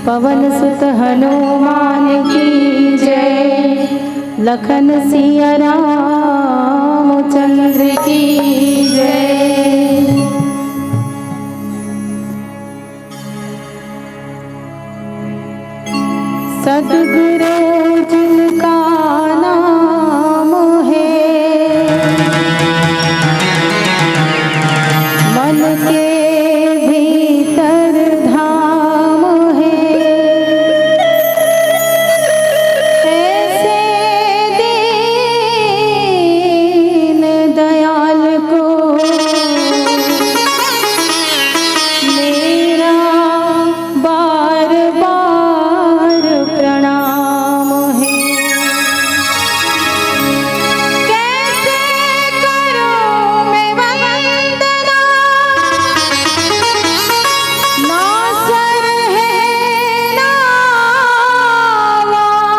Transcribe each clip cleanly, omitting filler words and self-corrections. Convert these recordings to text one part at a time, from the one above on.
पवन सुत हनुमान की जय। लखन सिया रामचंद्र की जय। सद्गुरु जिनका नाम है, मन के भीतर धाम है। ऐसे दीन दयाल को मेरा बार बार प्रणाम है। कैसे करूं मैं वंदना, ना सर है ना आवाज।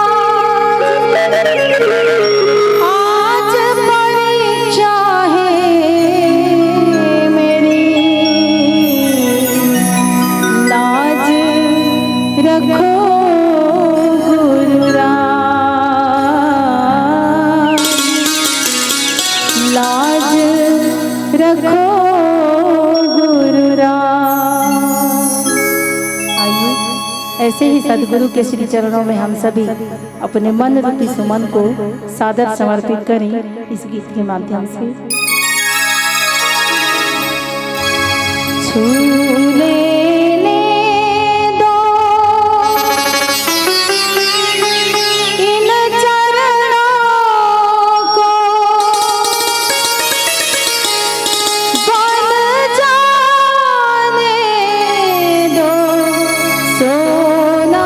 आज परीक्षा है मेरी, लाज रखो गुरुराम, लाज रखो गुरुराम। आइए ऐसे ही सद्गुरु के श्री चरणों में हम सभी अपने मन रूपी सुमन को सादर समर्पित करें इस गीत के माध्यम से। छू लेने दो इन चरणों को, बन जाने दो सोना।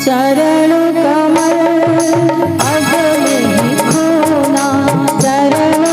चरण कमल अब नहीं खोना, चरण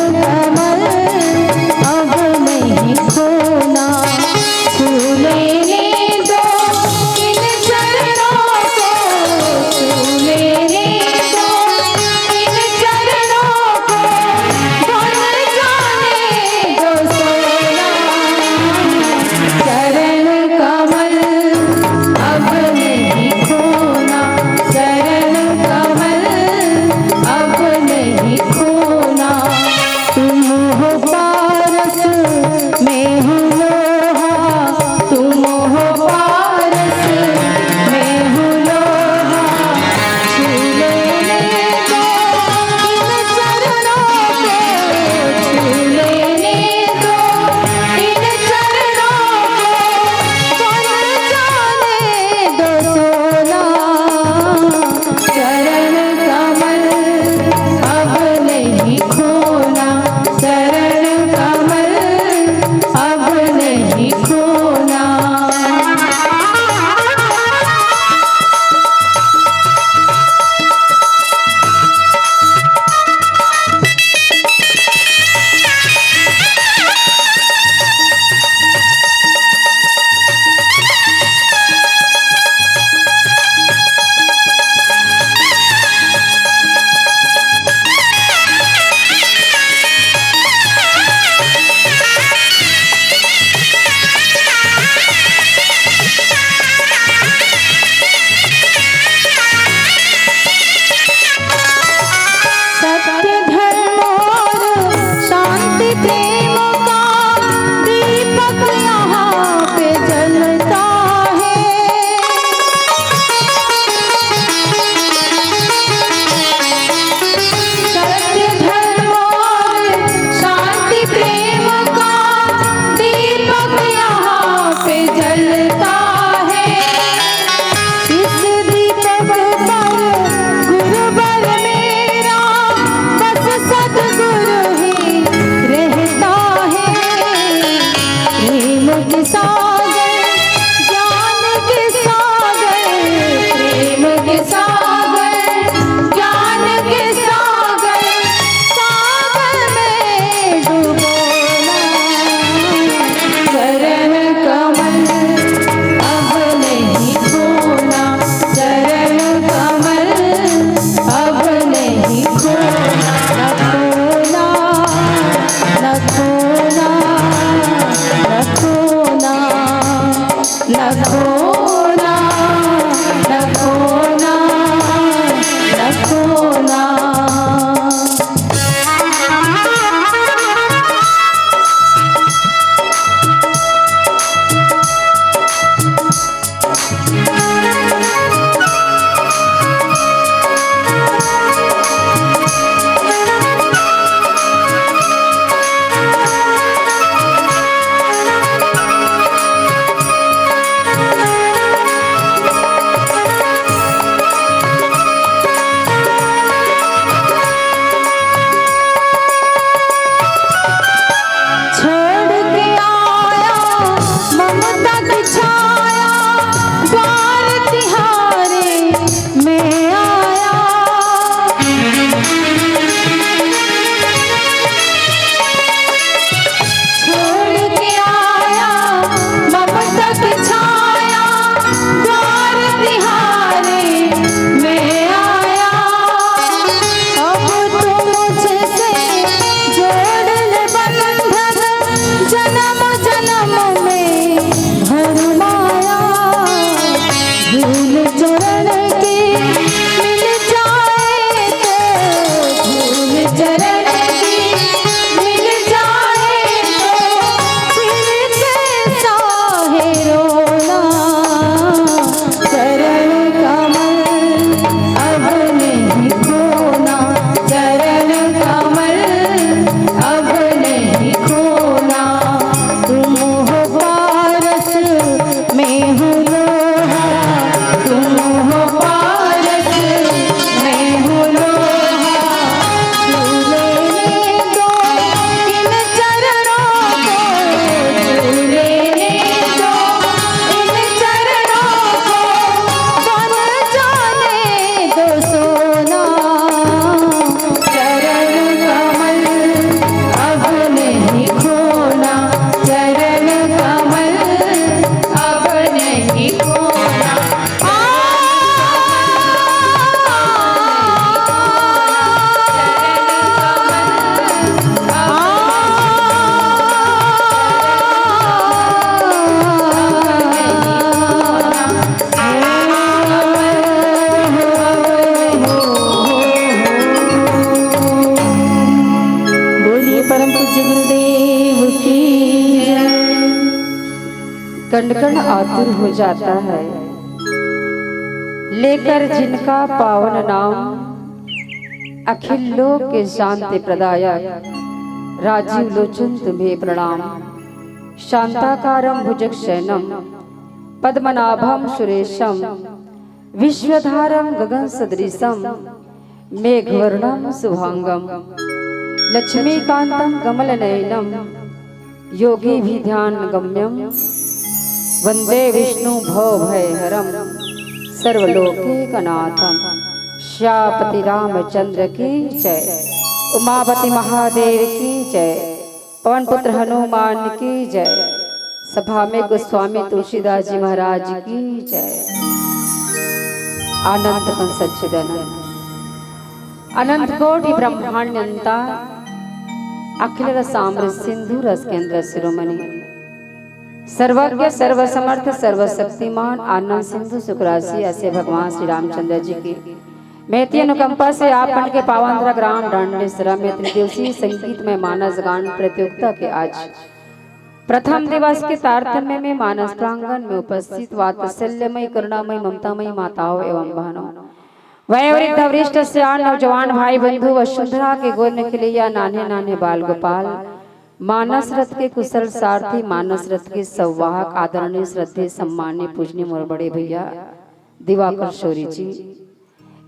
न खोना, न खोना, न खोना। कण कण आतुर हो जाता है लेकर जिनका पावन नाम, अखिल लोक के शांति प्रदायक राजीव लोचन तुम्हें प्रणाम। शांताकारं भुजगशयनं पद्मनाभं सुरेशं विश्वधारं गगन सदृशं मेघवर्णं शुभांगं लक्ष्मीकांतं कमलनयनं योगी भी ध्यान गम्यं वंदे विष्णु भवभयहरं सर्वलोकैकनाथं। श्यापति रामचंद्र की जय, उमापति महादेव की जय, पवन पुत्र हनुमान की जय, सभा में गोस्वामी तुलसीदास जी महाराज की जय। अनंत सच्चिदानंद अनंत कोटि ब्रह्मांडंता अखिल रसामृत सिंधु रस केंद्र शिरोमणि सर्वज्ञ सर्वसमर्थ सर्वशक्तिमान आनंद सिंधु सुखराशि ऐसे भगवान श्री रामचंद्र जी की मेती अनुकंपा से आपन के पावंद्रा ग्राम डांडेसरा में त्रिदिवसीय संगीत में मानस गान प्रतियोगिता के आज प्रथम दिवस के तारतम्य में मानस प्रांगण में उपस्थित वात्सल्यमयी करुणामयी ममतामयी माताओं एवं बहनों, वयोवृद्ध वरिष्ठ सियान नौजवान भाई बंधु वसुंधरा के गोद निकलिया नाने नाने बाल गोपाल, मानस रथ के कुशल सारथी, मानस रथ के संवाहक आदरणीय श्रद्धेय सम्मान्य पूजनीय मोर बड़े भैया दिवाकर शौरी जी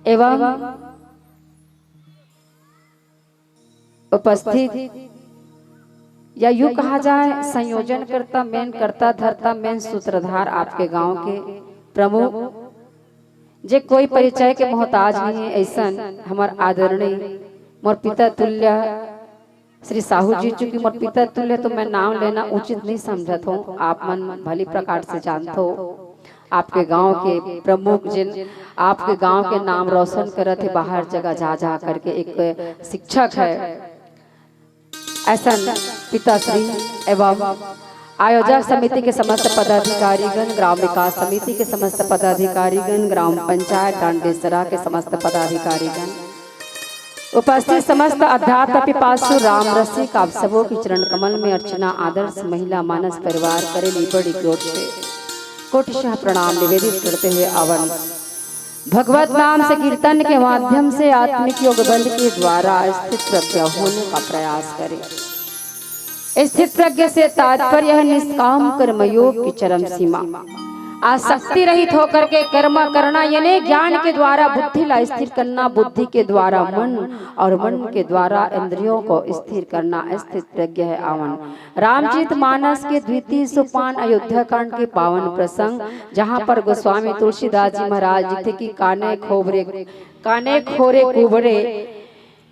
एवं उपस्थित या यूं कहा जाए संयोजन करता मेन करता धरता मेन सूत्रधार आपके गांव के प्रमुख जे कोई परिचय के मोहताज नहीं है, ऐसा हमार आदरणीय मोर पिता तुल्य श्री साहू जी, चूंकि मोर पिता तुल्य तो मैं नाम लेना उचित नहीं समझत हूँ, आप मन भली प्रकार से जानते हो। आपके गांव के प्रमुख जिन आपके गांव के नाम रोशन करत है बाहर जगह जा जा करके, एक शिक्षक है ऐसा पिताश्री एवं आयोजक समिति के समस्त पदाधिकारीगण, ग्राम विकास समिति के समस्त पदाधिकारीगण, ग्राम पंचायत डांडेसरा के समस्त पदाधिकारीगण, उपस्थित समस्त अध्यात्म पिपासु राम रसिक, आप सबों की चरण कमल में अर्चना आदर्श महिला मानस परिवार करेली बड़ी कोट से कोटिशः प्रणाम निवेदित करते हुए आवन भगवत नाम से कीर्तन के माध्यम से आत्मिक योग बल के द्वारा स्थित प्रज्ञ होने का प्रयास करें। स्थित प्रज्ञ से तात्पर्य है निष्काम कर्म योग की चरम सीमा, आसक्ति रहित होकर के कर्म करना, यानी ज्ञान के द्वारा बुद्धि ला स्थिर करना, बुद्धि के द्वारा मन और मन के द्वारा इंद्रियों को स्थिर करना स्थित प्रज्ञ है आवन। रामचरित मानस के द्वितीय सोपान अयोध्या कांड के पावन प्रसंग, जहाँ पर गोस्वामी तुलसीदास जी महाराज जी थे कि काने खोरे कुबरे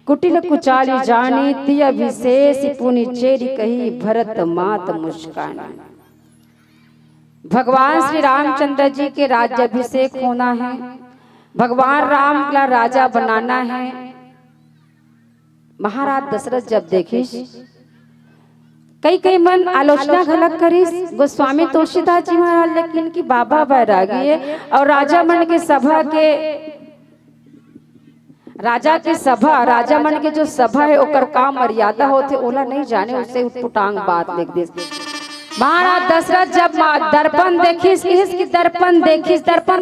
कुटिल कुचाली जानी तिय विशेष पुनि चेरी कही भरत मात मुस्कानी। भगवान श्री रामचंद्र जी के राज्याभिषेक होना है, भगवान राम का राजा बनाना है। महाराज दशरथ जब देखिस कई मन आलोचना घलक करिस गोस्वामी तुलसीदास जी महाराज, लेकिन की बाबा बैरागी है और राजा मन के राजा मन के जो सभा है ओकर का मर्यादा होते ओला नहीं जाने, उससे उटपुटांग बात लिख दे। महाराज दशरथ जब दर्पण देखिस दर्पण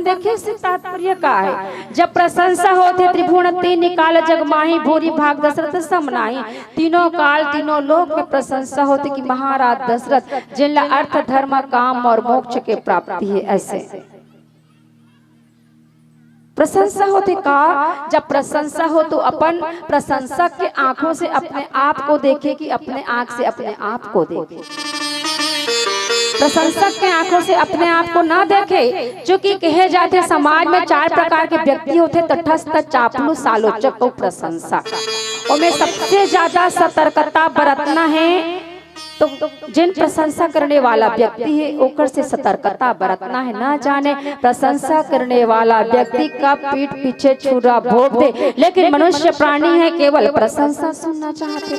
देखिस से तात्पर्य का है, जब प्रशंसा होते त्रिभुवन तीन निकाल जग माही भूरी भाग दशरथ समनाही, तीनों काल तीनों लोक में प्रशंसा होती कि महाराज दशरथ जिनला अर्थ धर्म काम और मोक्ष के प्राप्ति है। ऐसे प्रशंसा होती का, जब प्रशंसा हो तो अपन प्रशंसक के आंखों से अपने आप को देखे कि अपने आंख से अपने आप को देखे, प्रशंसक के आंखों से अपने आप को ना देखे। क्योंकि कहे जाते समाज में चार प्रकार के व्यक्ति होते, तटस्थ, चापलूस, आलोचक और प्रशंसक। और में सबसे ज्यादा सतर्कता बरतना है तो जिन प्रशंसा करने वाला व्यक्ति है ओकर से सतर्कता बरतना है। ना जाने प्रशंसा करने वाला व्यक्ति का पीठ पीछे छुरा भोग दे, लेकिन मनुष्य प्राणी है केवल प्रशंसा सुनना चाहते,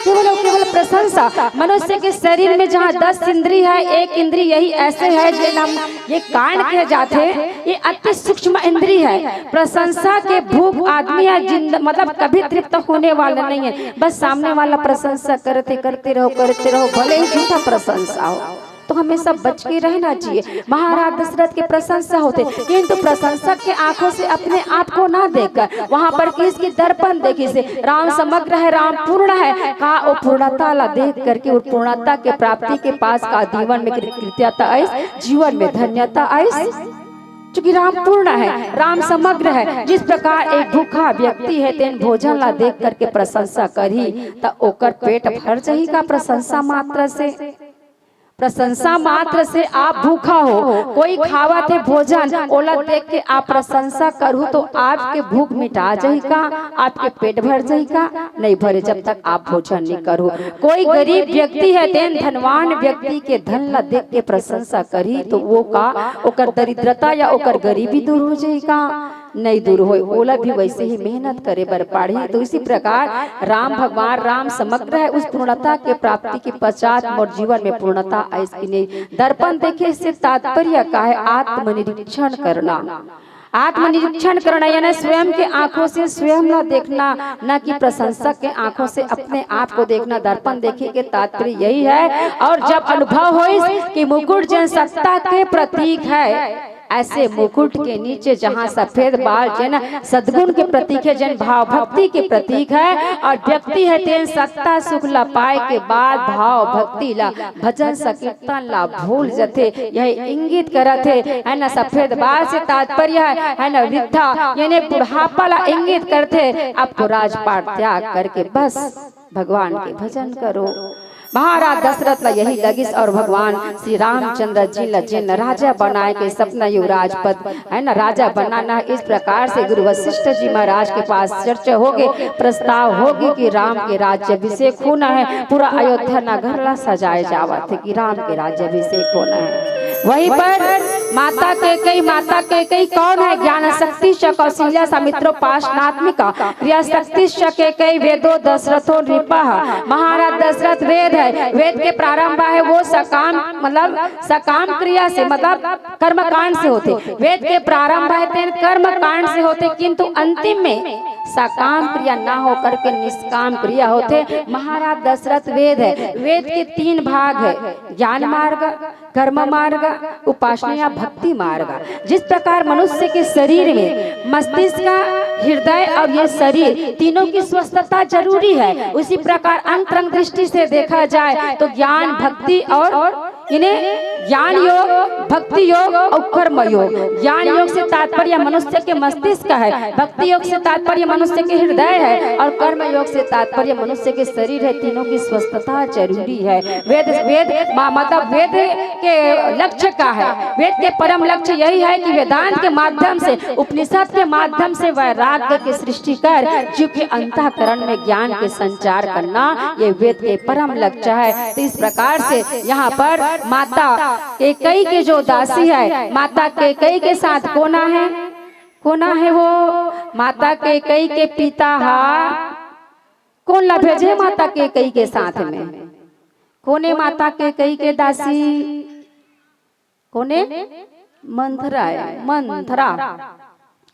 केवल प्रशंसा। मनुष्य के शरीर में जहाँ 10 इंद्रिय है, एक इंद्रिय यही ऐसे है ये कान कहे जाते, ये अति सूक्ष्म इंद्रिय है। प्रशंसा के भूख आदमी है मतलब कभी तृप्त होने वाला नहीं है, बस सामने वाला प्रशंसा करते रहो भले ही झूठा प्रशंसा हो, तो हमें सब बच के रहना चाहिए। महाराज दशरथ के प्रशंसा होते, किंतु प्रशंसक के आंखों से अपने आप को ना देखकर वहां पर किसकी दर्पण देखी से राम समग्र है, राम पूर्ण है का वो पूर्णता ला देख करके और पूर्णता के प्राप्ति के पास का जीवन में कृतज्ञता आइस, जीवन में धन्यता आइस। क्योंकि राम पूर्ण है, राम समग्र है। जिस प्रकार एक भूखा व्यक्ति है तेन भोजन ला देख करके प्रशंसा करी त ओकर पेट भर जाही का प्रशंसा मात्र से आप भूखा हो, कोई खावत है भोजन ओला देख के आप प्रशंसा करूँ तो आपके भूख मिटा जाही का, आपके पेट भर जाही का? नहीं भरे जब तक आप भोजन नहीं करो। कोई गरीब व्यक्ति है तेन धनवान व्यक्ति के धन ला देख के प्रशंसा करी तो वो का ओकर दरिद्रता या ओकर गरीबी दूर हो जाही का? नहीं दूर हो, ओला भी वैसे ही मेहनत करे बर पाड़ी। तो इसी प्रकार राम भगवान राम समग्र है, उस पूर्णता के प्राप्ति के पश्चात मोर जीवन में पूर्णता ऐसी नहीं। दर्पण देखे इससे तात्पर्य का है आत्मनिरीक्षण करना, आत्मनिरीक्षण करना यानी स्वयं के आंखों से स्वयं ला देखना, न कि प्रशंसक के आंखों से अपने आप को देखना। दर्पण देखे के तात्पर्य यही है। और जब अनुभव हो कि मुकुट जन सत्ता के प्रतीक है, ऐसे मुकुट के नीचे जहाँ सफेद बाल जन सद्गुण के प्रतीक है, जन भाव भक्ति के प्रतीक है, और व्यक्ति है तेन सत्ता सुख ला पाए के बाद भाव भक्ति ला भजन संकीर्तन ला भूल जथे, यह इंगित करत है ना। सफेद बाल से तात्पर्य है ना वृद्धा यानी बुढ़ापा ला इंगित करते। अब तो राजपाट त्याग करके बस भगवान के भजन करो। महाराज दशरथ ला यही लगिस और भगवान श्री रामचंद्र जी ला जिन राजा बनाए के सपना युवराज पद है ना राजा बनाना। इस प्रकार से गुरु वशिष्ठ जी महाराज के पास चर्चा होगी, प्रस्ताव होगी कि राम के राज्याभिषेक होना है। पूरा अयोध्या नगर ला सजाए जावा थे कि राम के राज्याभिषेक होना है। वहीं पर माता कैकेयी कौन है? ज्ञान शक्ति च कौशल्या समित्रो पाशनात्मिका क्रिया शक्ति च कैकेयी वेदो दशरथो नृपः। महाराज दशरथ वेद है, वेद के प्रारंभ है वो सकाम मतलब सकाम क्रिया से मतलब कर्मकांड से होते। वेद के प्रारंभ है तेन कर्मकांड से होते, किंतु अंतिम में सकाम क्रिया ना होकर के निष्काम क्रिया होते। महाराज दशरथ वेद है, वेद के 3 भाग है, ज्ञान मार्ग, कर्म मार्ग, उपासना या भक्ति मार्ग। जिस प्रकार मनुष्य के शरीर में मस्तिष्क, हृदय और ये शरीर तीनों की स्वस्थता जरूरी है, उसी प्रकार अंतरंग दृष्टि से देखा जाए तो ज्ञान, भक्ति और इन्हें ज्ञान योग, भक्ति योग और कर्म योग। ज्ञान योग से तात्पर्य मनुष्य के मस्तिष्क है, भक्ति योग से तात्पर्य मनुष्य के हृदय है और कर्म योग से तात्पर्य मनुष्य के शरीर है। तीनों की स्वस्थता जरूरी है। वेद मतलब वेद के लक्ष्य का है, वेद के परम लक्ष्य यही है कि वेदांत के माध्यम से, उपनिषद के माध्यम से वैराग्य की सृष्टि कर जीव के अंतःकरण में ज्ञान के संचार करना, ये वेद के परम लक्ष्य है। तो इस प्रकार से यहाँ पर माता कैकेयी के जो दासी है, माता कैकेयी के साथ कौन है वो? माता कैकेयी के पिता कौन ला भेजे माता कैकेयी के साथ में? कौन है माता कैकेयी के दासी? कौन है? मंथरा है, मंथरा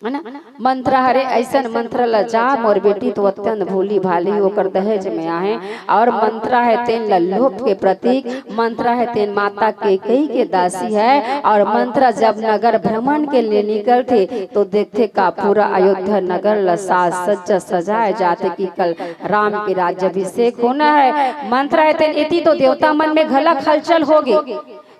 है ना। मंथरा हरे ऐसा मंथरा लजा मोर बेटी तो अत्यंत भोली भाली होकर दहेज में आए। और मंथरा है तेन लोभ के प्रतीक, मंथरा है तेन माता कैकेयी के दासी है। और मंथरा जब नगर भ्रमण के लिए निकलते तो देखते का पूरा अयोध्या नगर लसाज सज्जा सजाए जाते कि कल राम के राज्याभिषेक होना है। मंथरा है तेन इति तो देवता मन में घलक हलचल होगी,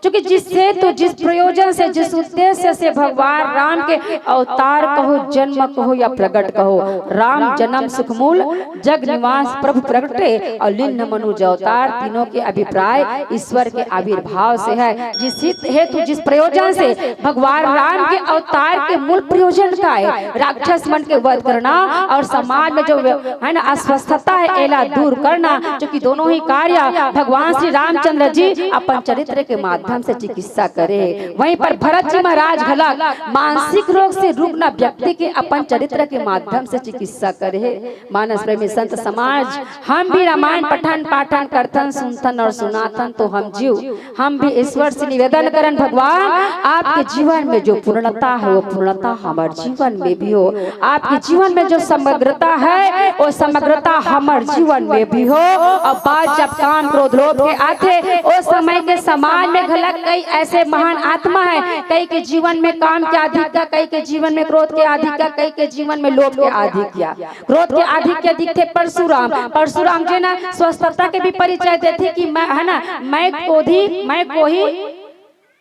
क्योंकि जिससे तो जिस प्रयोजन से, जिस उद्देश्य से भगवान राम के अवतार कहो, जन्म कहो या प्रकट कहो, राम जन्म सुखमूल जग निवास प्रभु प्रगटे और लिन्न मनुज अवतार, तीनों के अभिप्राय ईश्वर के आविर्भाव से है। जिस हेतु जिस प्रयोजन से भगवान राम के अवतार के मूल प्रयोजन का है राक्षस मन के वध करना और समाज में जो है ना अस्वस्थता है एला दूर करना, क्योंकि दोनों ही कार्य भगवान श्री रामचंद्र जी अपन चरित्र के माध्यम से चिकित्सा करे। वहीं पर भरत जी महाराज घलक मानसिक रोग से रुग्ण व्यक्ति के अपन चरित्र के माध्यम से चिकित्सा करे। मानस प्रेमी संत समाज हम भी रामायण पठन पाठन करथन सुनथन और सुनाथन तो हम जीव हम भी ईश्वर से निवेदन करन, भगवान आपके जीवन में जो पूर्णता है वो पूर्णता हमारे जीवन में भी हो। आपके जीवन में जो समग्रता है वो समग्रता हमारे जीवन में भी हो। और बात जब काम क्रोध लोभ के आते उस समय के समाज में कई ऐसे महान आत्मा है, कई के जीवन में काम के आधिक्य, कई के जीवन में क्रोध के आधिक्य, कई के जीवन में लोभ के आधिक्य। क्रोध के आधिक्य दिखते परशुराम जी ना स्वस्थता के भी परिचय देते कि मैं है ना मैं कोही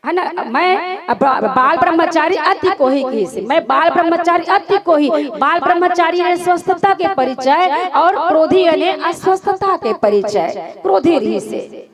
है ना, मैं बाल ब्रह्मचारी अति कोही की, मैं बाल ब्रह्मचारी अति कोही। बाल ब्रह्मचारी ने स्वस्थता के परिचय और क्रोधी ने अस्वस्थता के परिचय। क्रोधी रही से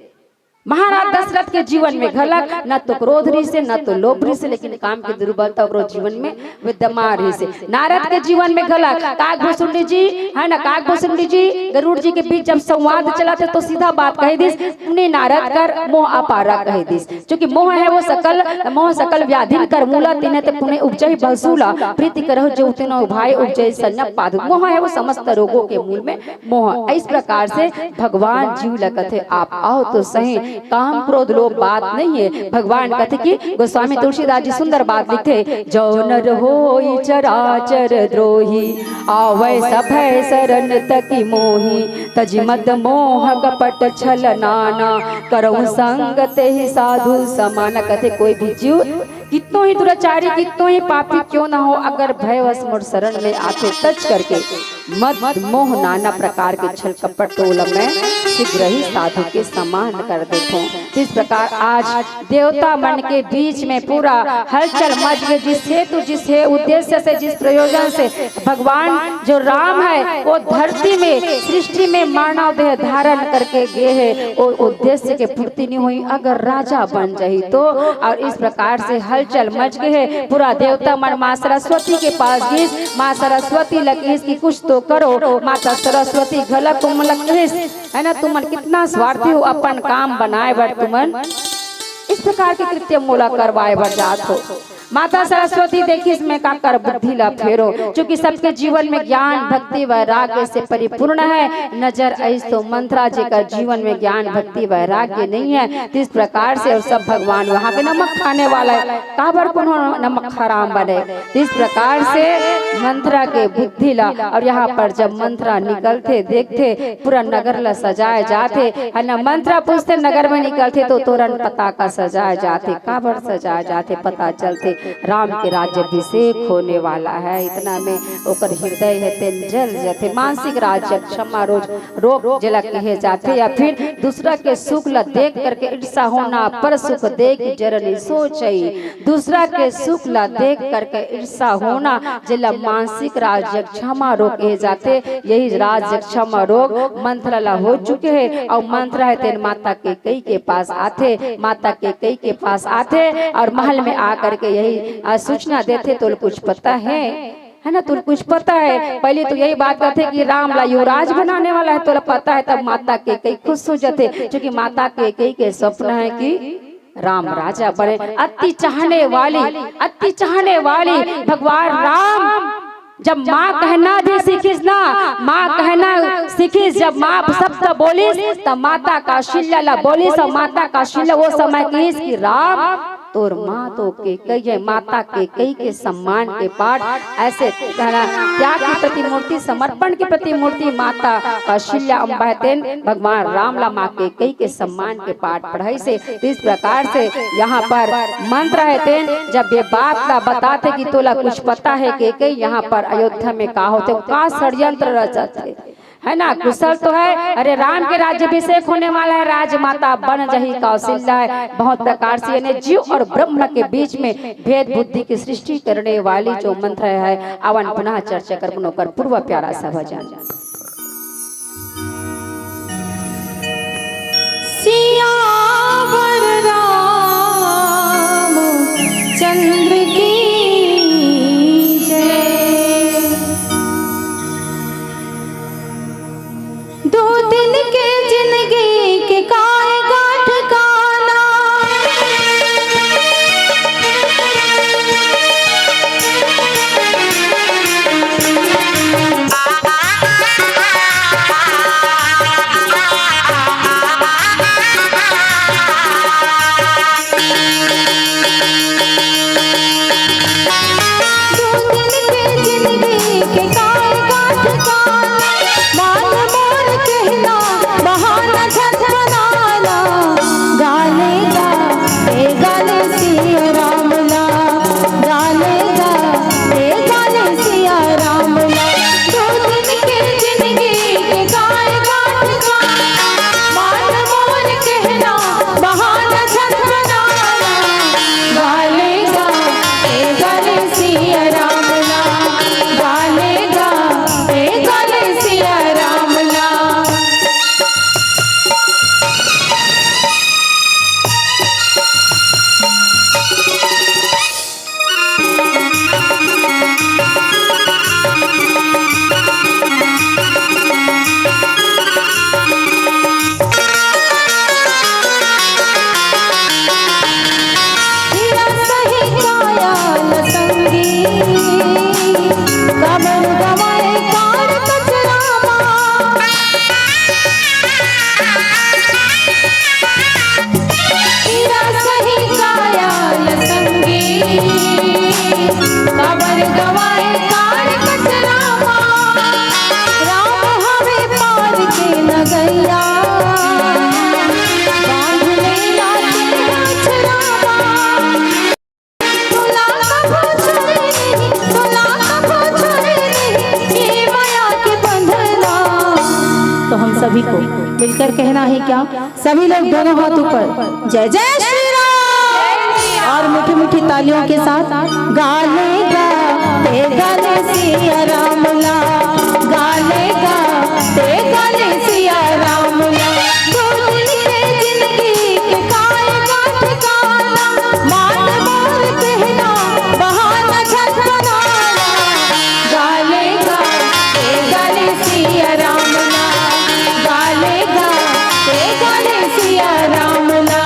महाराज दशरथ के जीवन में घलक न तो क्रोध रही से न तो लोभ रही से, लेकिन काम की दुर्बलता और जीवन में विद्यमान रही से। नारद के जीवन में घलक काकभूषुंडी जी है ना, काकभूषुंडी जी गरुड़ जी के बीच जब संवाद चला थे तो सीधा बात कह दी, तुमने नारद कर मोह अपारा कह दी, क्योंकि मोह है वो मोह सकल व्याधि कर मूला तिने ते पुणे उपजय बसूला प्रीति करहो जो तिनो भाई उपजय संयम पादु। मोह है वो समस्त रोगों के मूल में मोह। इस प्रकार से भगवान जीव लगते आप आओ तो सही, काम क्रोध लोभ बात नहीं है। भगवान कहते कि गोस्वामी तुलसीदास जी सुंदर बात लिखते, जो नर होई चराचर द्रोही आवै सभय शरण तकी मोही तज मद मोह कपट छल नाना करऊं संग ते ही साधु समान। कहते कोई भी जीव कितनों ही दुराचारी कितनों ही पापी क्यों ना हो, अगर भयवश मुड़ शरण में आके टच करके मद मोह नाना प्रकार के छल कपट तो मैं शीघ्र ही साधु के समान कर देता हूँ। इस प्रकार आज देवता मन के बीच में पूरा हलचल मच गए, जिस हेतु जिस उद्देश्य से जिस प्रयोजन से भगवान जो राम है वो धरती में सृष्टि में मानव देह धारण करके गए है, वो उद्देश्य के पूर्ति नहीं हुई अगर राजा बन जाए तो। और इस प्रकार से हलचल मच गए है, पूरा देवता मन माँ सरस्वती के पास गई, माँ सरस्वती लगी की कुछ तो करो, माता सरस्वती घलक तुम लग है ना, तुमन कितना स्वार्थी हो अपन काम बनाए बर तुमन इस प्रकार के कृत्य मोला करवाए बर जात हो। माता सरस्वती देखिए इसमें का कर बुद्धि ला फेरो, क्योंकि सबके जीवन में ज्ञान भक्ति वैराग्य से परिपूर्ण है। नजर ऐसो मंत्रा जेकर जीवन में ज्ञान भक्ति वैराग्य नहीं है, तो इस प्रकार से और सब भगवान वहाँ के नमक खाने वाला है, काबर को नमक हराम बने। तो इस प्रकार से मंत्रा के बुद्धि ला, और यहाँ पर जब मंत्रा निकलते देखते पूरा नगर ला सजाए जाते है ना। मंत्रा पूछते नगर में निकलते तो तोरण पताका सजाए जाते, काबर सजाए जाते पता चलते राम के राज्याभिषेक होने वाला है। इतना में ओकर हृदय है तेन जल जाते, मानसिक राज्य क्षमा रोग जला कहे जाते, या फिर दूसरा के सुख ला देख करके ईर्षा होना, पर सुख देख जरनी सोचई। दूसरा के सुख ला देख करके ईर्षा होना जिला मानसिक राज्य क्षमा रोग कहे जाते। यही राज्य क्षमा रोग मंत्र ला हो चुके हैं। और मंत्र है तेन माता के कई के पास आते, माता के कई के पास आते और महल में आकर के यही सूचना देते तो कुछ पता है ना, तो कुछ पता है। पहले तो यही बात करते कि राम ला युवराज बनाने वाला है, तो पता है। तब माता के कई खुश हो जाते, क्योंकि माता के कई के स्वप्न है कि राम राजा बने। अति चाहने वाली भगवान राम जब माँ कहना भी सीखिस ना, माँ कहना सीखिस, जब माँ शब्द बोलिस तब माता का शिल्ला बोलिस, और माता का शिल्ला वो समय कहिस कि राम तोर माँ तो के कई है। माता के कई के सम्मान के पाठ ऐसे कहना, त्याग की प्रतिमूर्ति समर्पण की प्रतिमूर्ति माता कौशल्या अम्बा तेन भगवान राम ला माँ के कई के सम्मान के पाठ पढ़ाई से। इस प्रकार से यहाँ पर मंत्र है तेन जब ये बात ला बताते कि तोला कुछ पता है कि कई यहाँ पर अयोध्या में का होते, का षड्यंत्र रचते है ना। कुशल तो है, अरे राम के राज्याभिषेक होने वाला है, राजमाता बन जही कौशल्या है। बहुत प्रकार से यानी जीव और ब्रह्म के बीच में भेद बुद्धि की सृष्टि करने वाली जो मंत्र है, अवन पुनः चर्चा कर पुनोकर पूर्व प्यारा सा भजन। सियावर राम चंद्र की सभी को मिलकर कहना है क्या, सभी लोग दोनों हाथ ऊपर जय जय श्री राम, और मीठी मीठी तालियों के साथ गाले गा ते गाले सिया राम ला, गाले गा ते गाले सिया राम ला। जिंदगी के काय गाठ गाना, मान बोल कहना बहाना झटना, गाले गा ते गाले सिया राम ला, गाले गा ते गाले सिया राम ला।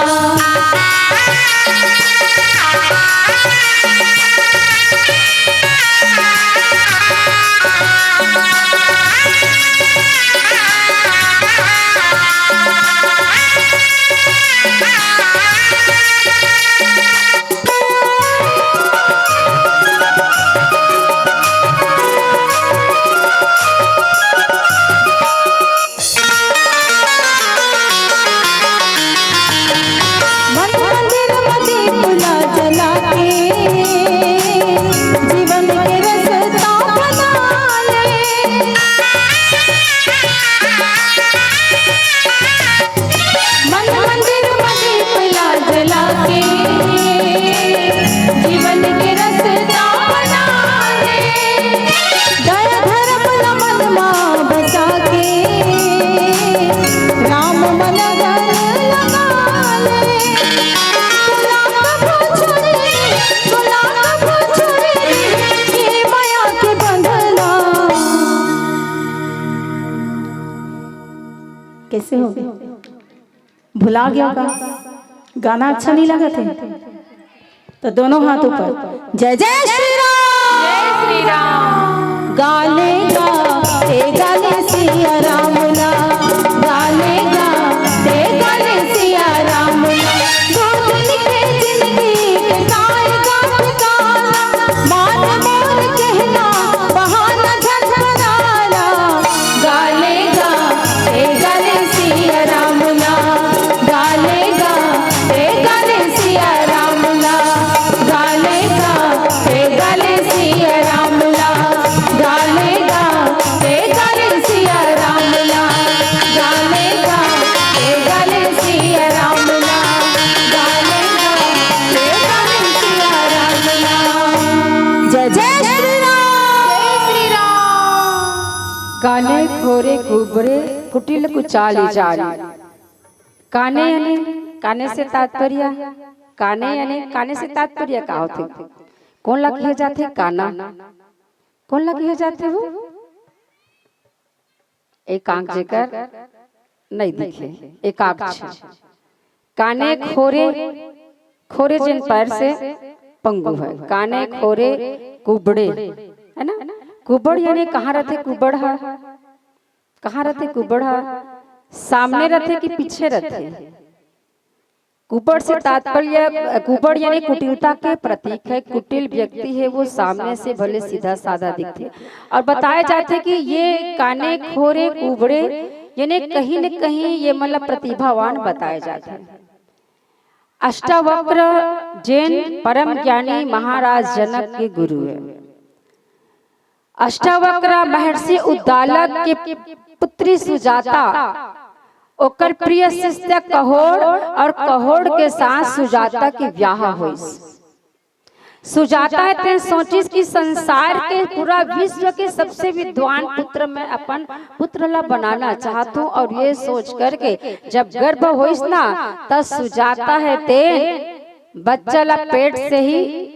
कैसे हो गए? भुला गया का गाना अच्छा नहीं लगा थे? तो दोनों हाथों पर जय जय श्री राम, जय श्री राम। गाले गा ते गाले सिया राम ला, गाले गा ते गाले सिया राम ला। दूध लिखे जिंदगी के गाय गात गाना, मान मोर कहना बहाना झंझनाना। गाले गा ते गाले सिया राम ला, गाले गा ते गाले सिया राम ला, गाले गा ते गाले सिया राम ला, गाले गा ते गाले सिया राम ला, गाले गा ते गाले सिया राम ला, गाले गा ते गाले सिया राम ला। जय जय श्री राम, जय श्री राम। काने खोरे कुबरे कुटिल कुचाली जारी। काने यानी काने से तात्पर्य, काने यानी काने से तात्पर्य का होते? कौन लगे जाते काना? कौन लगे जाते वो? एक आंख जेकर नहीं दिखे, एक आंख छे। काने खोरे, खोरे जिन पैर से पंगु है। काने खोरे कुबड़े, है ना? कुबड़ यानी कहाँ रहते कुबड़ है? कहाँ रहते कुबड़ है? सामने रहते कि पीछे रहते? कुबड़ से तात्पर्य, कुबड़ यानी कुटिलता के प्रतीक है। कुटिल व्यक्ति है वो सामने से भले सीधा साधा दिखते। और बताया जाते कि ये काने खोरे कुबड़े यानी कहीं न कहीं ये मतलब प्रतिभावान बताए जाते हैं। अष्टावक्र जैन परम ज्ञानी महाराज जनक के गुरु है। अष्टावक्र महर्षि उद्दालक के पुत्री सुजाता, ओकर प्रिय शिष्य कहोड़ और कहोड़ के साथ सुजाता की ब्याह हुई। सुजाता ते सोचिस कि संसार के पूरा विश्व के सबसे विद्वान पुत्र मैं अपन पुत्र ला बनाना चाहता हूँ। और ये सोच करके जब गर्भ होइस ना, तब सुजाता है ते बच्चा ला पेट से ही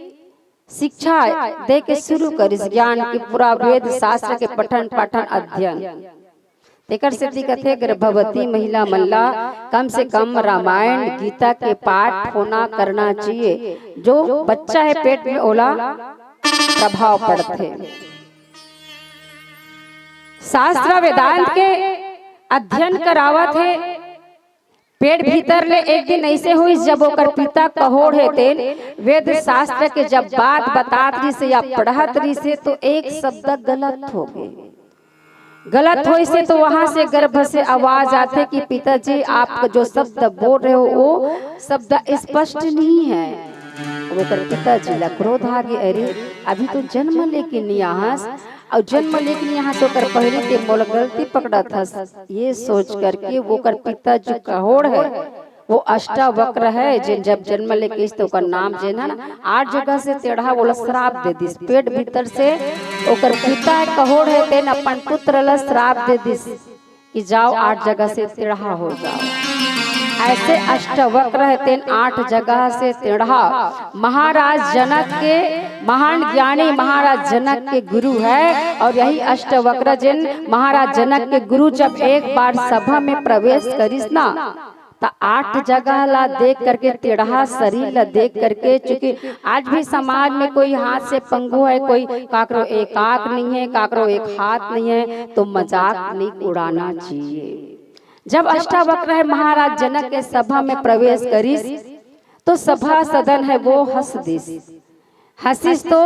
शिक्षा दे के शुरू करिस। ज्ञान की पूरा वेद शास्त्र के पठन पाठन अध्ययन तेकर से दिक्कत है। गर्भवती महिला मल्ला कम से कम रामायण गीता के पाठ होना करना चाहिए। जो बच्चा है पेट में ओला प्रभाव पड़ते। शास्त्र वेदांत के अध्ययन करावत है। पेट भीतर ले एक दिन ऐसे हुई जब ओकर पिता कहोड़ है तेन वेद शास्त्र के जब बात बतात रही से या पढ़त रही से, तो एक शब्द गलत हो गए। गलत हो से तो वहां से गर्भ से आवाज आते कि पिताजी आप जो शब्द बोल रहे हो वो शब्द स्पष्ट नहीं है। वो कर पिताजी ला क्रोध आ गया, अरे अभी तो जन्म लेके नहीं यहाँ, और जन्म लेके नहीं यहाँ तो कर पहले के मोल गलती पकड़ा था। ये सोच करके वो कर पिता जो कहोड़ है वो अष्टावक्र है, जिन जब जन्म लेके तो का नाम जे ना 8 जगह से टेढ़ा बोला श्राप दे दिस। पेट भीतर से ओकर पिता कहोड़ है तेन अपन पुत्र ला श्राप दे दिस कि जाओ 8 जगह से टेढ़ा हो जाओ। ऐसे अष्टावक्र है तेन 8 जगह से टेढ़ा महाराज जनक के महान ज्ञानी महाराज जनक के गुरु है। और यही अष्टावक्र जिन महाराज जनक के गुरु जब एक बार सभा में प्रवेश करिस ना, तो 8 जगह ला देख करके टेढ़ा शरीर ला देख करके, चूंकि आज भी समाज में कोई हाथ से पंगु है, कोई काकरो एक आंख नहीं है, काकरो एक हाथ नहीं है, तो मजाक नहीं उड़ाना चाहिए। जब अष्टावक्र है महाराज जनक के सभा में प्रवेश करिस, तो सभा सदन है वो हंस दिस। हंसिस तो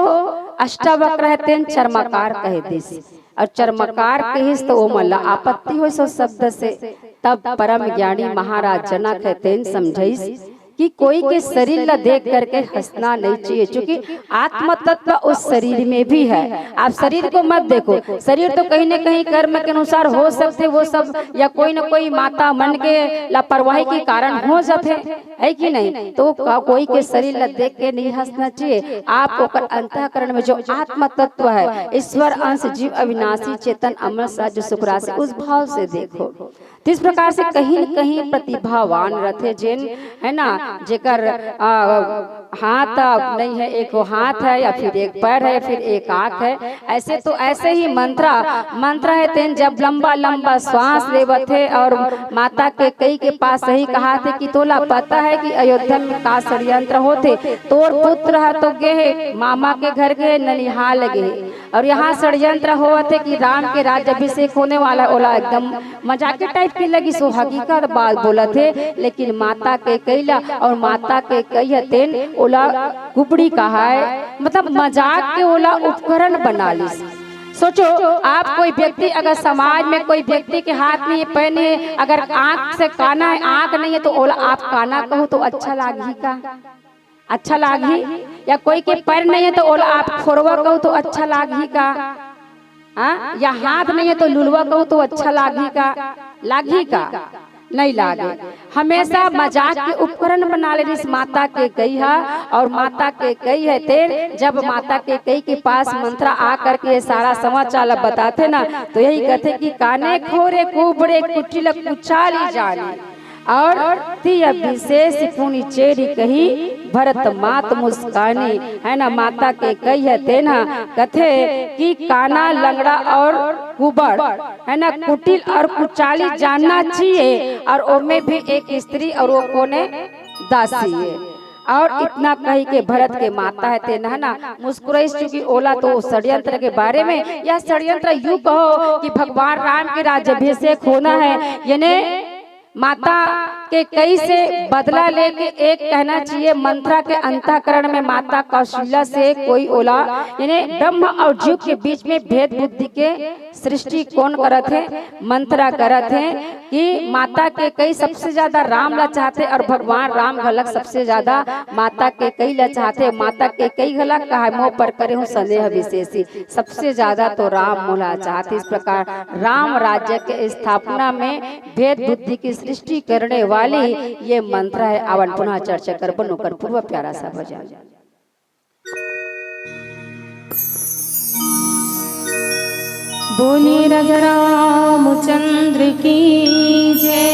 अष्टावक्र है तेन चर्मकार कह दिस, और चर्मकार कहिस तो वो मल्ला आपत्ति हो सो शब्द से। तब परम ज्ञानी महाराज जनक है तेन समझाइस कि कोई के शरीर ला देख करके हंसना नहीं चाहिए, क्योंकि आत्म तत्व उस शरीर में भी है। आप शरीर को मत देखो, शरीर तो कहीं न कहीं कर्म के अनुसार हो सकते वो सब, या कोई न कोई माता मन के लापरवाही के कारण हो जाते है कि नहीं। तो कोई के शरीर ला देख के नहीं हंसना चाहिए। आप ओकर अंतःकरण में जो आत्म तत्व है, ईश्वर अंश जीव अविनाशी चेतन अमर सज सुखराशि, उस भाव से देखो। तो इस प्रकार से कहीं न कहीं प्रतिभावान रहते जिन है ना, जेकर हाथ नहीं है, एक हाथ है या फिर एक पैर है या फिर एक आँख है, ऐसे तो ऐसे ही मंत्र है तेन जब लंबा लंबा श्वास लेवत है। और माता के कई के पास सही कहा थे कि तोला पता है कि अयोध्या में का षड्यंत्र होते, तोर पुत्र है तो गे मामा के घर गए ननिहाल गए और यहाँ षड्यंत्र हुआ थे कि राम के राज्याभिषेक होने वाला। ओला एकदम मजाक के टाइप की लगी, सो हकीकत बात बोला थे, लेकिन माता के कैला और माता के कही तेन ओला कुपड़ी कहा है, मतलब मजाक के ओला उपकरण बना ली। सोचो आप कोई व्यक्ति अगर समाज में कोई व्यक्ति के हाथ नहीं है, पैर नहीं है, अगर आँख से काना है, आँख नहीं है तो ओला आप काना कहो तो अच्छा लागी का? अच्छा लागी? या कोई के पैर नहीं है तो ओला आप खोरवा कहो तो अच्छा लागी का? या हाथ नहीं है तो लुलवा कहो तो अच्छा लागी का? लागी का? नहीं लागे। हमेशा मजाक के उपकरण बना ले इस माता के कही है। और माता के कही है तेर जब माता के कही के पास मंत्रा आ करके ये सारा समाचार बताते ना, तो यही कहते कि काने खोरे कुबड़े कुटिल कुचाली जाने और तिय विशेष पुनि चेरी कही भरत मात मुस्कानी, है ना। माता के कही है तेना कथे कि काना लंगड़ा और कुबड़, है ना, कुटिल और कुचाली जानना चाहिए, और ओमे भी एक स्त्री और वो कोने दासी है। और इतना कही के भरत के माता है तेना, है ना, मुस्कुराई चुकी ओला तो षड्यंत्र के बारे में। यह षड्यंत्र यूं कहो कि भगवान राम के राज्याभिषेक होना है, यानी माता के कई से बदला लेके एक कहना चाहिए मंत्रा के अंतःकरण में माता कौशल्या से कोई ओला, यानी ब्रह्म और जीव के बीच में भेद बुद्धि के सृष्टि कौन करत है? मंत्रा करत है कि माता के कई सबसे ज्यादा राम ला चाहते और भगवान राम घलक सबसे ज्यादा माता के कई ला चाहते। माता के कई घलक कहा मोह पर करे हूँ संदेह विशेषी, सबसे ज्यादा तो राम मोला चाहते। इस प्रकार राम राज्य के स्थापना में भेद बुद्धि की सृष्टि करने वाली ये मंत्र है। आवन पुनः चर्चा कर बनो कर पूर्व प्यारा सा भजन। बोले राजा रामचंद्र की जय।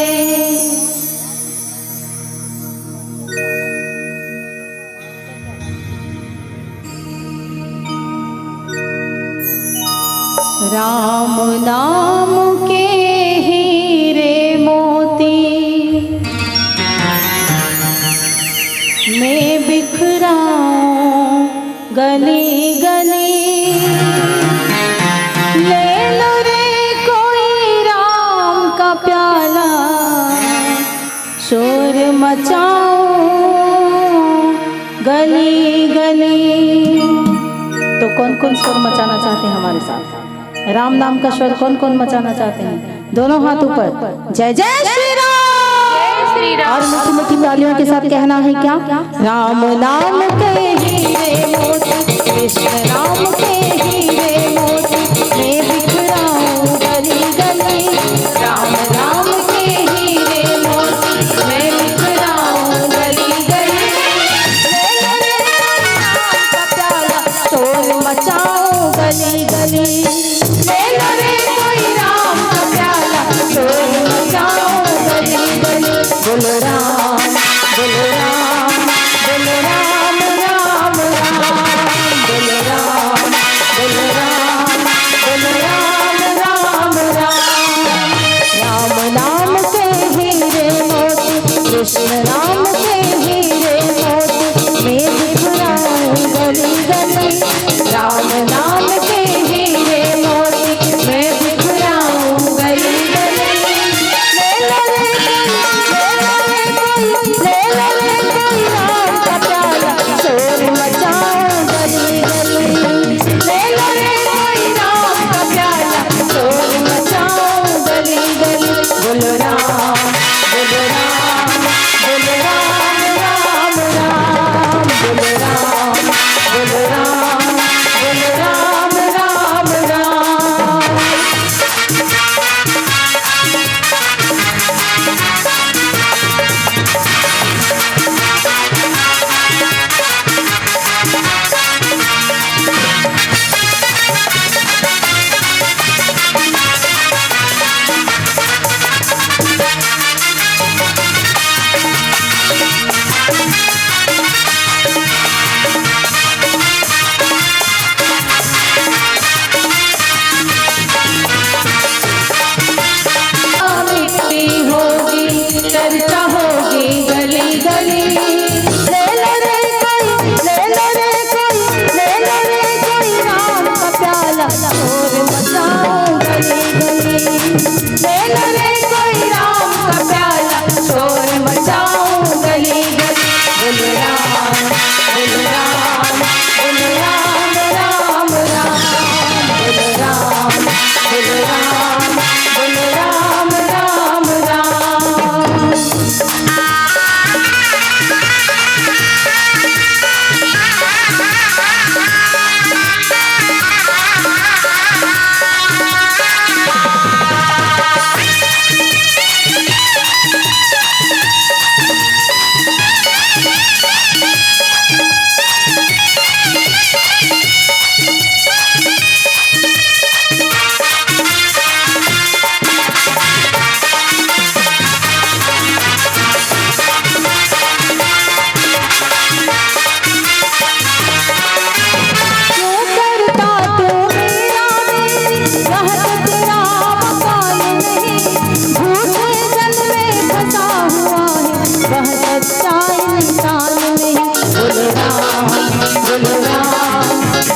राम नाम के हीरे मोती मैं बिखराऊं गली गली, ले लो रे कोई राम का प्याला शोर मचाऊं गली गली। तो कौन कौन शोर मचाना चाहते हैं हमारे साथ? राम नाम का शोर कौन कौन मचाना चाहते हैं? दोनों हाथ ऊपर, जय जय श्री राम। और मीठी मीठी तालियों के साथ कहना है क्या? राम नाम के हीरे मोती, कृष्ण राम के हीरे मोती मैं बिखराऊं गली गली। राम नाम के हीरे मोती मैं बिखराऊं गली गली, राम का प्याला शोर मचाऊं गली गली। ले लो रे कोई राम का प्याला शोर मचाऊं गली गली। बोलो राम बोलो राम बोलो राम राम राम, बोलो राम बोलो राम बोलो राम राम राम। राम नाम के हीरे मोती, कृष्ण राम के हीरे मोती मैं बिखराऊं गली गली। राम नाम के हीरे मोती मैं बिखराऊं गली गली। ले लो रे कोई राम का प्याला शोर मचाऊं गली गली। ले लो रे कोई राम का प्याला शोर मचाऊं गली गली। बोलो राम बोलो राम बोलो राम राम राम, बोलो राम बोलो राम।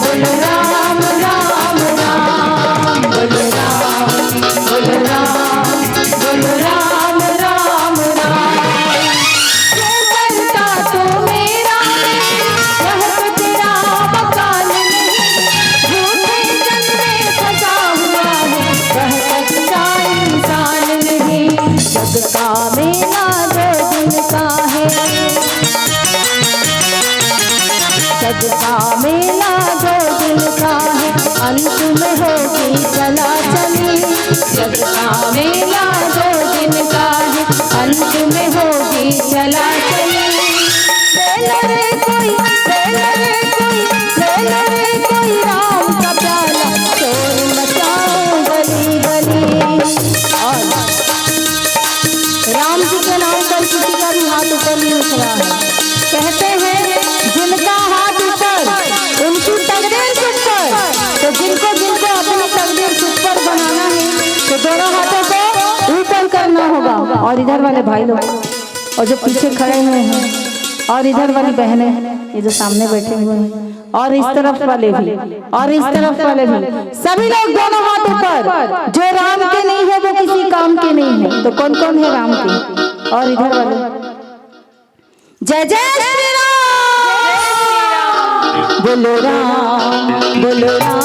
बोलो राम राम राम, बोलो राम, बोलो राम, बोलो राम राम राम। जो करता तो मेरा यह तो तेरा मकान नहीं, झूठे चंदे फंसा हुआ है वह सच्चा इंसान नहीं। जग का मेला दो दिन का है, जग का मेला दो दिन का है, अंत में होगी चला चली। जग का मेला दो दिन का है, अंत में होगी चला चली। ले लो रे कोई, ले लो रे कोई, ले लो रे कोई राम का प्याला, शोर मचाओ गली गली। और राम जी के नाम पर किसी का भी हाथ ऊपर नहीं उठ रहा है। कहते हैं जिनका हाथ ऊपर उनकी तकदीर सुख पर, तो जिनको जिनको अपनी तकदीर सुख पर बनाना है तो दोनों हाथों को ऊपर करना होगा। और इधर वाले भाई लोग और जो पीछे खड़े हुए हैं, और इधर वाली बहनें ये जो सामने बैठे हुए हैं, और इस तरफ वाले भी, और इस तरफ वाले भी, सभी लोग दोनों हाथ ऊपर। जो राम के नहीं है वो किसी काम के नहीं है। तो कौन कौन है राम के? और इधर वाले जय जय श्री राम, बोलो राम, बोलो राम,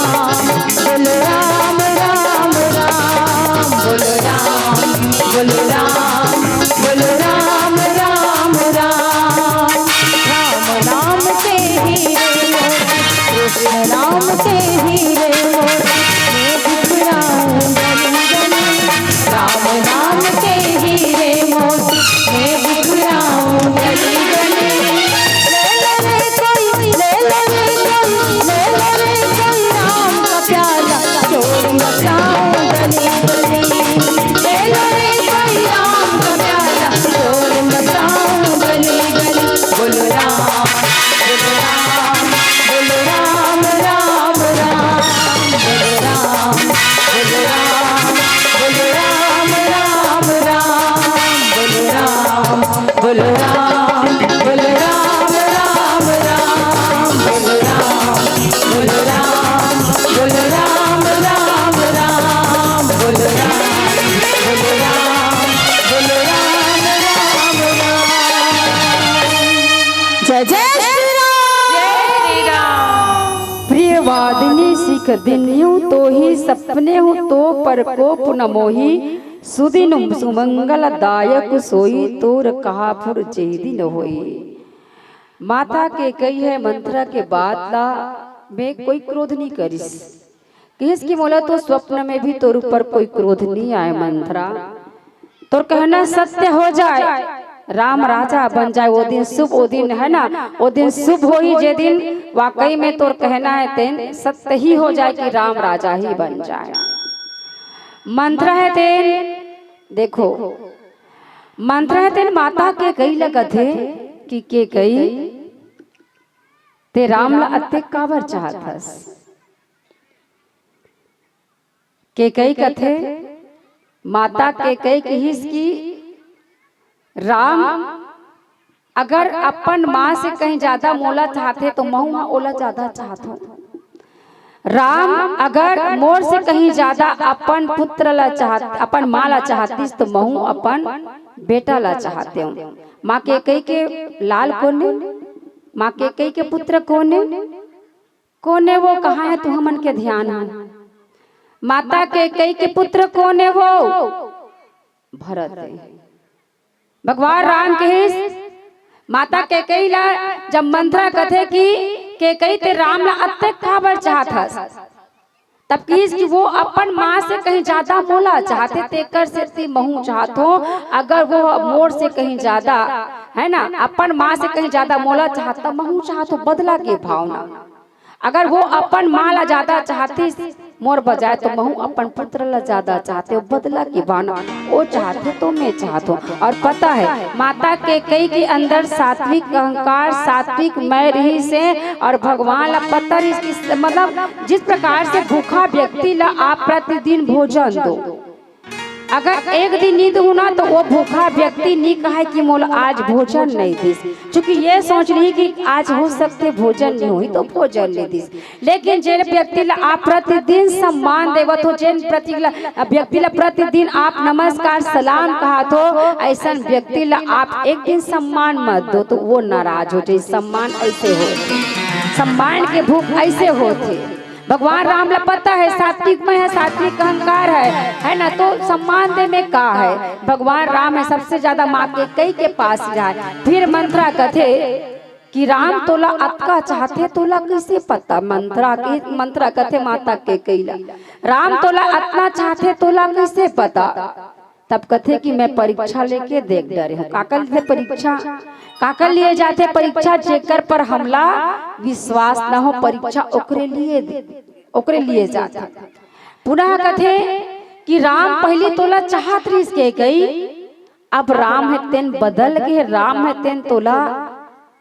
बोलो राम राम राम, बोलो राम, बोलो राम, बोलो राम राम राम। राम राम के हीरे मोती, कृष्ण राम के हीरे मोती, मैं बिखराऊं गली गली। राम राम के हीरे मोती, मैं बिखराऊं गली गली। ले लो रे कोई, ले लो रे कोई, ले लो रे कोई राम का प्याला, शोर मचाओ गली गली। ले लो रे कोई राम का प्याला, शोर मचाओ गली गली। बोलो राम, बोलो राम, बोलो राम राम राम, बोलो राम, बोलो राम, बोलो राम राम राम, बोलो राम, बोलो राम, बोलो राम राम राम, बोलो राम, बोलो राम, बोलो राम राम राम, बोलो राम, बोलो राम, बोलो राम राम राम। जय जय श्री राम। प्रिय वादिनी सिख दिन्यू तो ही सपने हूँ तो पर कोप न मोही, सुदिन सुमंगल दायक सोई तोर कहा फुर जेदी न होई। माता के कही है मंत्रा के बाद ला में कोई क्रोध नहीं करिस, किस की मोला तो स्वप्न में भी तोर ऊपर कोई क्रोध नहीं आए मंत्रा। तोर कहना सत्य हो जाए, राम राजा बन जाए, वो दिन शुभ, वो दिन है ना, वो दिन शुभ हो ही जे दिन वाकई में तोर कहना है तेन सत्य ही हो जाए कि राम राजा ही बन जाए। मंत्र है तेन, देखो मंत्र है तेन माता के कई लगत है कि के कई ते राम ला अत्ते काबर चाहतस। के कई कथे माता के कई कहिस की राम अगर अपन माँ से कहीं ज्यादा मोला चाहते तो महू माँ ओला ज्यादा चाहता। राम अगर मोर से कहीं ज्यादा अपन पुत्र ला चाहत, अपन माँ ला चाहतीस तो महू अपन बेटा ला चाहते हूँ। माँ के कई के लाल कोने, माँ के कई के पुत्र कोने कोने वो कहाँ है तू हमन के ध्यान है। माता के कई के पुत्र कोने वो भरत है। भगवान राम के माता के कई ला जब मंत्रा कथे कि कई ते राम ला अत्ते काबर चाहत, तब कि वो अपन माँ से कहीं ज्यादा मोला चाहते तेकर से महू चाहतो। अगर वो मोर से कहीं ज्यादा है ना अपन माँ से कहीं ज्यादा मोला चाहता महू चाहतो बदला के भावना। अगर वो अपन माँ ला ज्यादा चाहती मोर बजाय तो महू अपन पुत्र ला ज्यादा चाहते हो बदला की भावना। वो चाहते तो मैं चाहता हूँ। और पता है माता के कई के अंदर सात्विक अहंकार सात्विक मैं रही से और भगवान ला पता इसकी मतलब जिस प्रकार से भूखा व्यक्ति ला आप प्रतिदिन भोजन दो अगर एक दिन नींद हुना तो वो भूखा व्यक्ति नहीं कहे कि मोल आज भोजन नहीं दिस, चूंकि ये सोच रही कि आज हो सकते भोजन नहीं हुई तो भोजन नहीं दिस। लेकिन जिन व्यक्ति ला आप प्रतिदिन सम्मान देवत हो, जिन व्यक्ति ला प्रतिदिन आप नमस्कार सलाम कहा तो ऐसा व्यक्ति ला आप एक दिन सम्मान मत दो तो वो नाराज हो जाए। सम्मान ऐसे हो, सम्मान के भूख ऐसे होते। भगवान राम ला पता है सात्विक में है, सात्विक अहंकार है ना, तो सम्मान दे में का है। भगवान राम है सबसे ज्यादा माँ के कई के पास रहा। फिर मंत्रा कथे कि राम तोला अतका चाहते तोला कैसे पता, मंत्रा कथे माता के कैला राम तोला अतना चाहते तोला कैसे पता। तब कथे कि मैं परीक्षा लेके देख डरे हूँ। काकल से परीक्षा काकल लिए जाते परीक्षा जेकर पर हमला विश्वास न हो, परीक्षा ओकरे लिए जाते। पुनः कथे कि राम पहले तोला चाहत रही के गई, अब राम है तेन बदल गए, राम है तेन तोला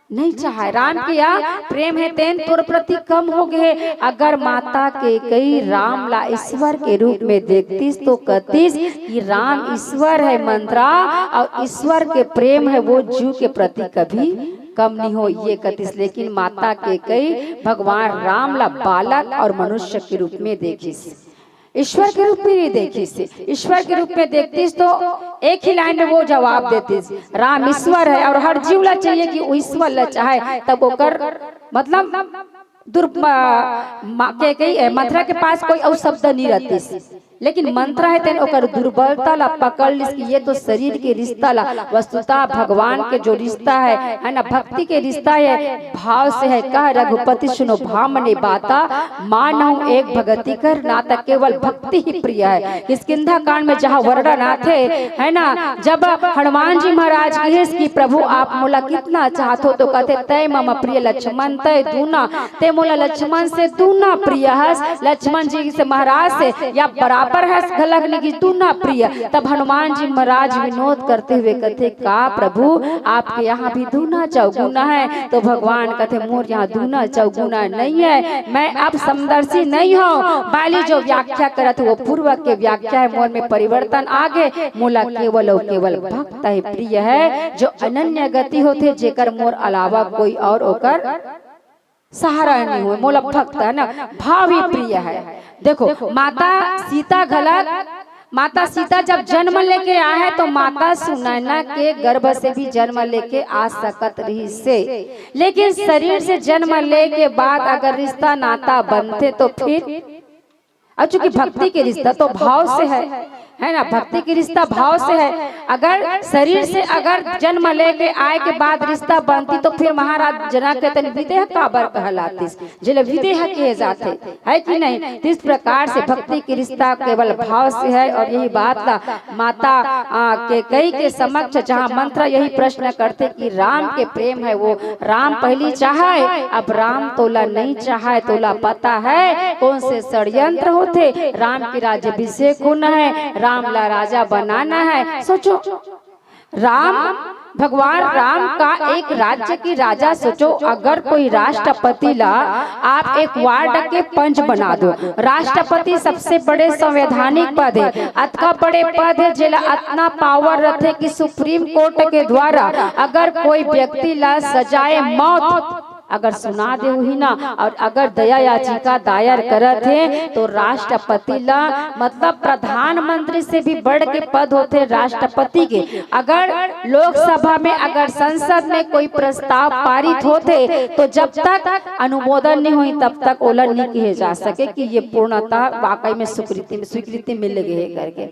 नहीं चाहे, राम किया प्रेम है तेन तोर प्रति कम हो गए। अगर माता के कई राम ला ईश्वर के रूप में देखतीस तो कहतीस कि राम ईश्वर है मंत्रा, और ईश्वर के प्रेम है वो जीव के प्रति कभी कम नहीं हो, ये कहतीस। लेकिन माता के कई भगवान राम ला बालक और मनुष्य के रूप में देखीस, ईश्वर के रूप में नहीं देखी। ईश्वर के रूप में देखतीस तो एक ही लाइन में वो जवाब देतीस, राम ईश्वर है और हर जीव ला चाहिए कि वो ईश्वर ला चाहे। तब वो कर मतलब मंत्रा के पास कोई और शब्द नहीं रहती, लेकिन मंत्रा है तेन ओकर दुर्बलता ला पकड़ लिस कि ये तो शरीर के रिश्ता ला, वस्तुतः भगवान के जो रिश्ता है ना, भक्ति के रिश्ता है, भाव से है। कह रघुपति सुनो भाव मने बाता, मानहु एक भगति कर नाता, केवल भक्ति ही प्रिय है। किष्किंधा कांड में जहाँ वर्णन आते है ना, जब हनुमान जी महाराज कहे कि प्रभु आप मोला कितना चाहते हो, तो कहते तय मम प्रिय लक्ष्मण तय दूना, ते मोला लक्ष्मण से दूना प्रिय है। लक्ष्मण जी से महाराज से या बराबर है खलक लगी दूना प्रिय। तब हनुमान जी महाराज विनोद करते हुए कहते का प्रभु आपके यहाँ भी दूना चौगुना है, तो भगवान कहते मोर यहाँ दूना चौगुना नहीं है, मैं अब समदर्शी नहीं हूँ। बाली जो व्याख्या करत वो पूर्व के व्याख्या है, मोर में परिवर्तन आगे, मोला केवल और केवल भक्त है प्रिय है, जो अनन्य गति होते जेकर मोर अलावा कोई और ओकर सहारा नहीं हुए, मोला भक्त है ना, भाव ही प्रिय है। देखो माता सीता गलत, माता सीता जब जन्म लेके आए तो माता सुनैना के गर्भ से भी जन्म लेके आ सकत रही से, लेकिन शरीर से जन्म ले के बाद अगर रिश्ता नाता बनते तो फिर, और चूंकि भक्ति के रिश्ता तो भाव से है ना, भक्ति की रिश्ता भाव से है। अगर शरीर से अगर जन्म लेके आए के बाद रिश्ता बनती तो फिर महाराज जना कहते विदेह काबर कहलाती, जिले विदेह कहे जाते है कि नहीं। तो इस प्रकार से भक्ति की रिश्ता केवल भाव से है, और यही बात ला माता के कई के समक्ष जहाँ मंत्र यही प्रश्न करते कि राम के प्रेम है वो राम पहली चाहे, अब राम तोला नहीं चाहे, तोला पता है कौन से षड्यंत्र होते, राम की राज्याभिषेक होना है, राम ला राजा बनाना है। सोचो राम भगवान राम का एक राज्य की राजा, सोचो अगर कोई राष्ट्रपति ला आप एक वार्ड के पंच बना दो, राष्ट्रपति सबसे बड़े संवैधानिक पद है, अतका बड़े पद है जिला इतना पावर रहते कि सुप्रीम कोर्ट के द्वारा अगर कोई व्यक्ति ला सजाए मौत अगर सुना दे ही ना, और अगर दया याचिका दायर करत है तो राष्ट्रपति ला मतलब प्रधानमंत्री से भी बढ़ के पद होते राष्ट्रपति के। अगर लोकसभा में अगर संसद में कोई प्रस्ताव पारित होते तो जब तक अनुमोदन नहीं हुई तब तक ओला नहीं कहे जा सके कि ये पूर्णतः वाकई में स्वीकृति मिल गई है करके,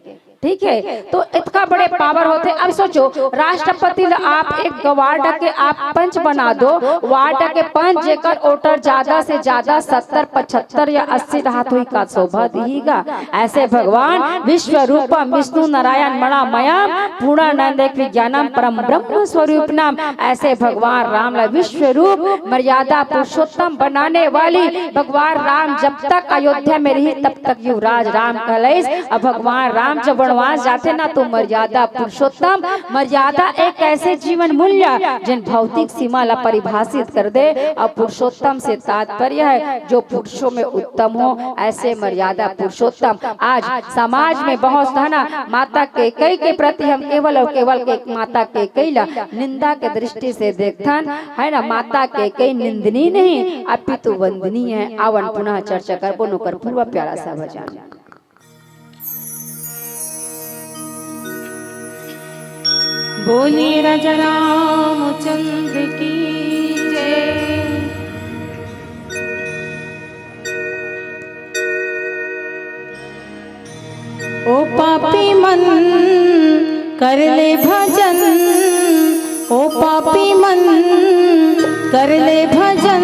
ठीक है। तो इतना बड़े पावर होते। अब सोचो राष्ट्रपति आप एक वार्ड के आप पंच बना दो, वार्ड के पंच जेकर वोटर ज्यादा से ज्यादा 70, 75 या 80 रहत हुई का शोभा दीगा। ऐसे भगवान विश्व रूपम विष्णु नारायण मणामयम पूर्णानंद विज्ञानम परम ब्रह्म स्वरूप नाम, ऐसे भगवान राम ला विश्व रूप मर्यादा पुरुषोत्तम बनाने वाली भगवान राम जब तक अयोध्या में रही तब तक युवराज राम कहलाइस। अब भगवान राम जब वनवास जाते ना तो मर्यादा पुरुषोत्तम, मर्यादा एक ऐसे जीवन मूल्य जिन भौतिक सीमा ला परिभाषित कर दे। और पुरुषोत्तम से तात्पर्य है जो पुरुषों में उत्तम हो, ऐसे मर्यादा पुरुषोत्तम। आज समाज में बहुत है ना, माता कैकेयी के प्रति हम केवल और केवल माता कैकेयी ला निंदा के दृष्टि से देखथन, है ना। माता कैकेयी निंदनीय नहीं अपितु वंदनीय है। आवन पुनः चर्चा करबो नोकर पूर्व प्यारा सा भजन। बोलिए राजा रामचंद्र की जय। ओ पापी मन कर ले भजन, ओ पापी मन कर ले भजन,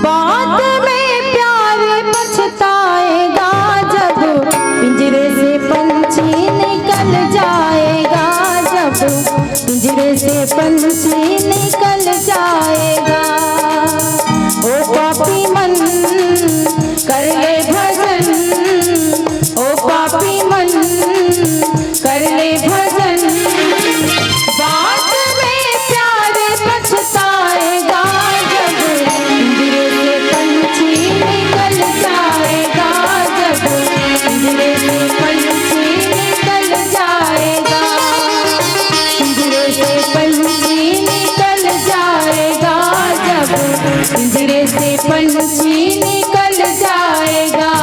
बाद में प्यार पछताएगा जब पिंजरे से पंछी निकल जाएगा, जब पिंजरे से पंछी निकल जाएगा। ओ पापी मन कर ले भजन, ओ पापी मन कर ले भजन, बाद में प्यार पछताएगा जब पिंजरे से पंछी निकल जाएगा, जब पिंजरे से पंछी निकल जाएगा, पिंजरे से पंछी निकल जाएगा, जब पिंजरे से पंछी निकल जाएगा।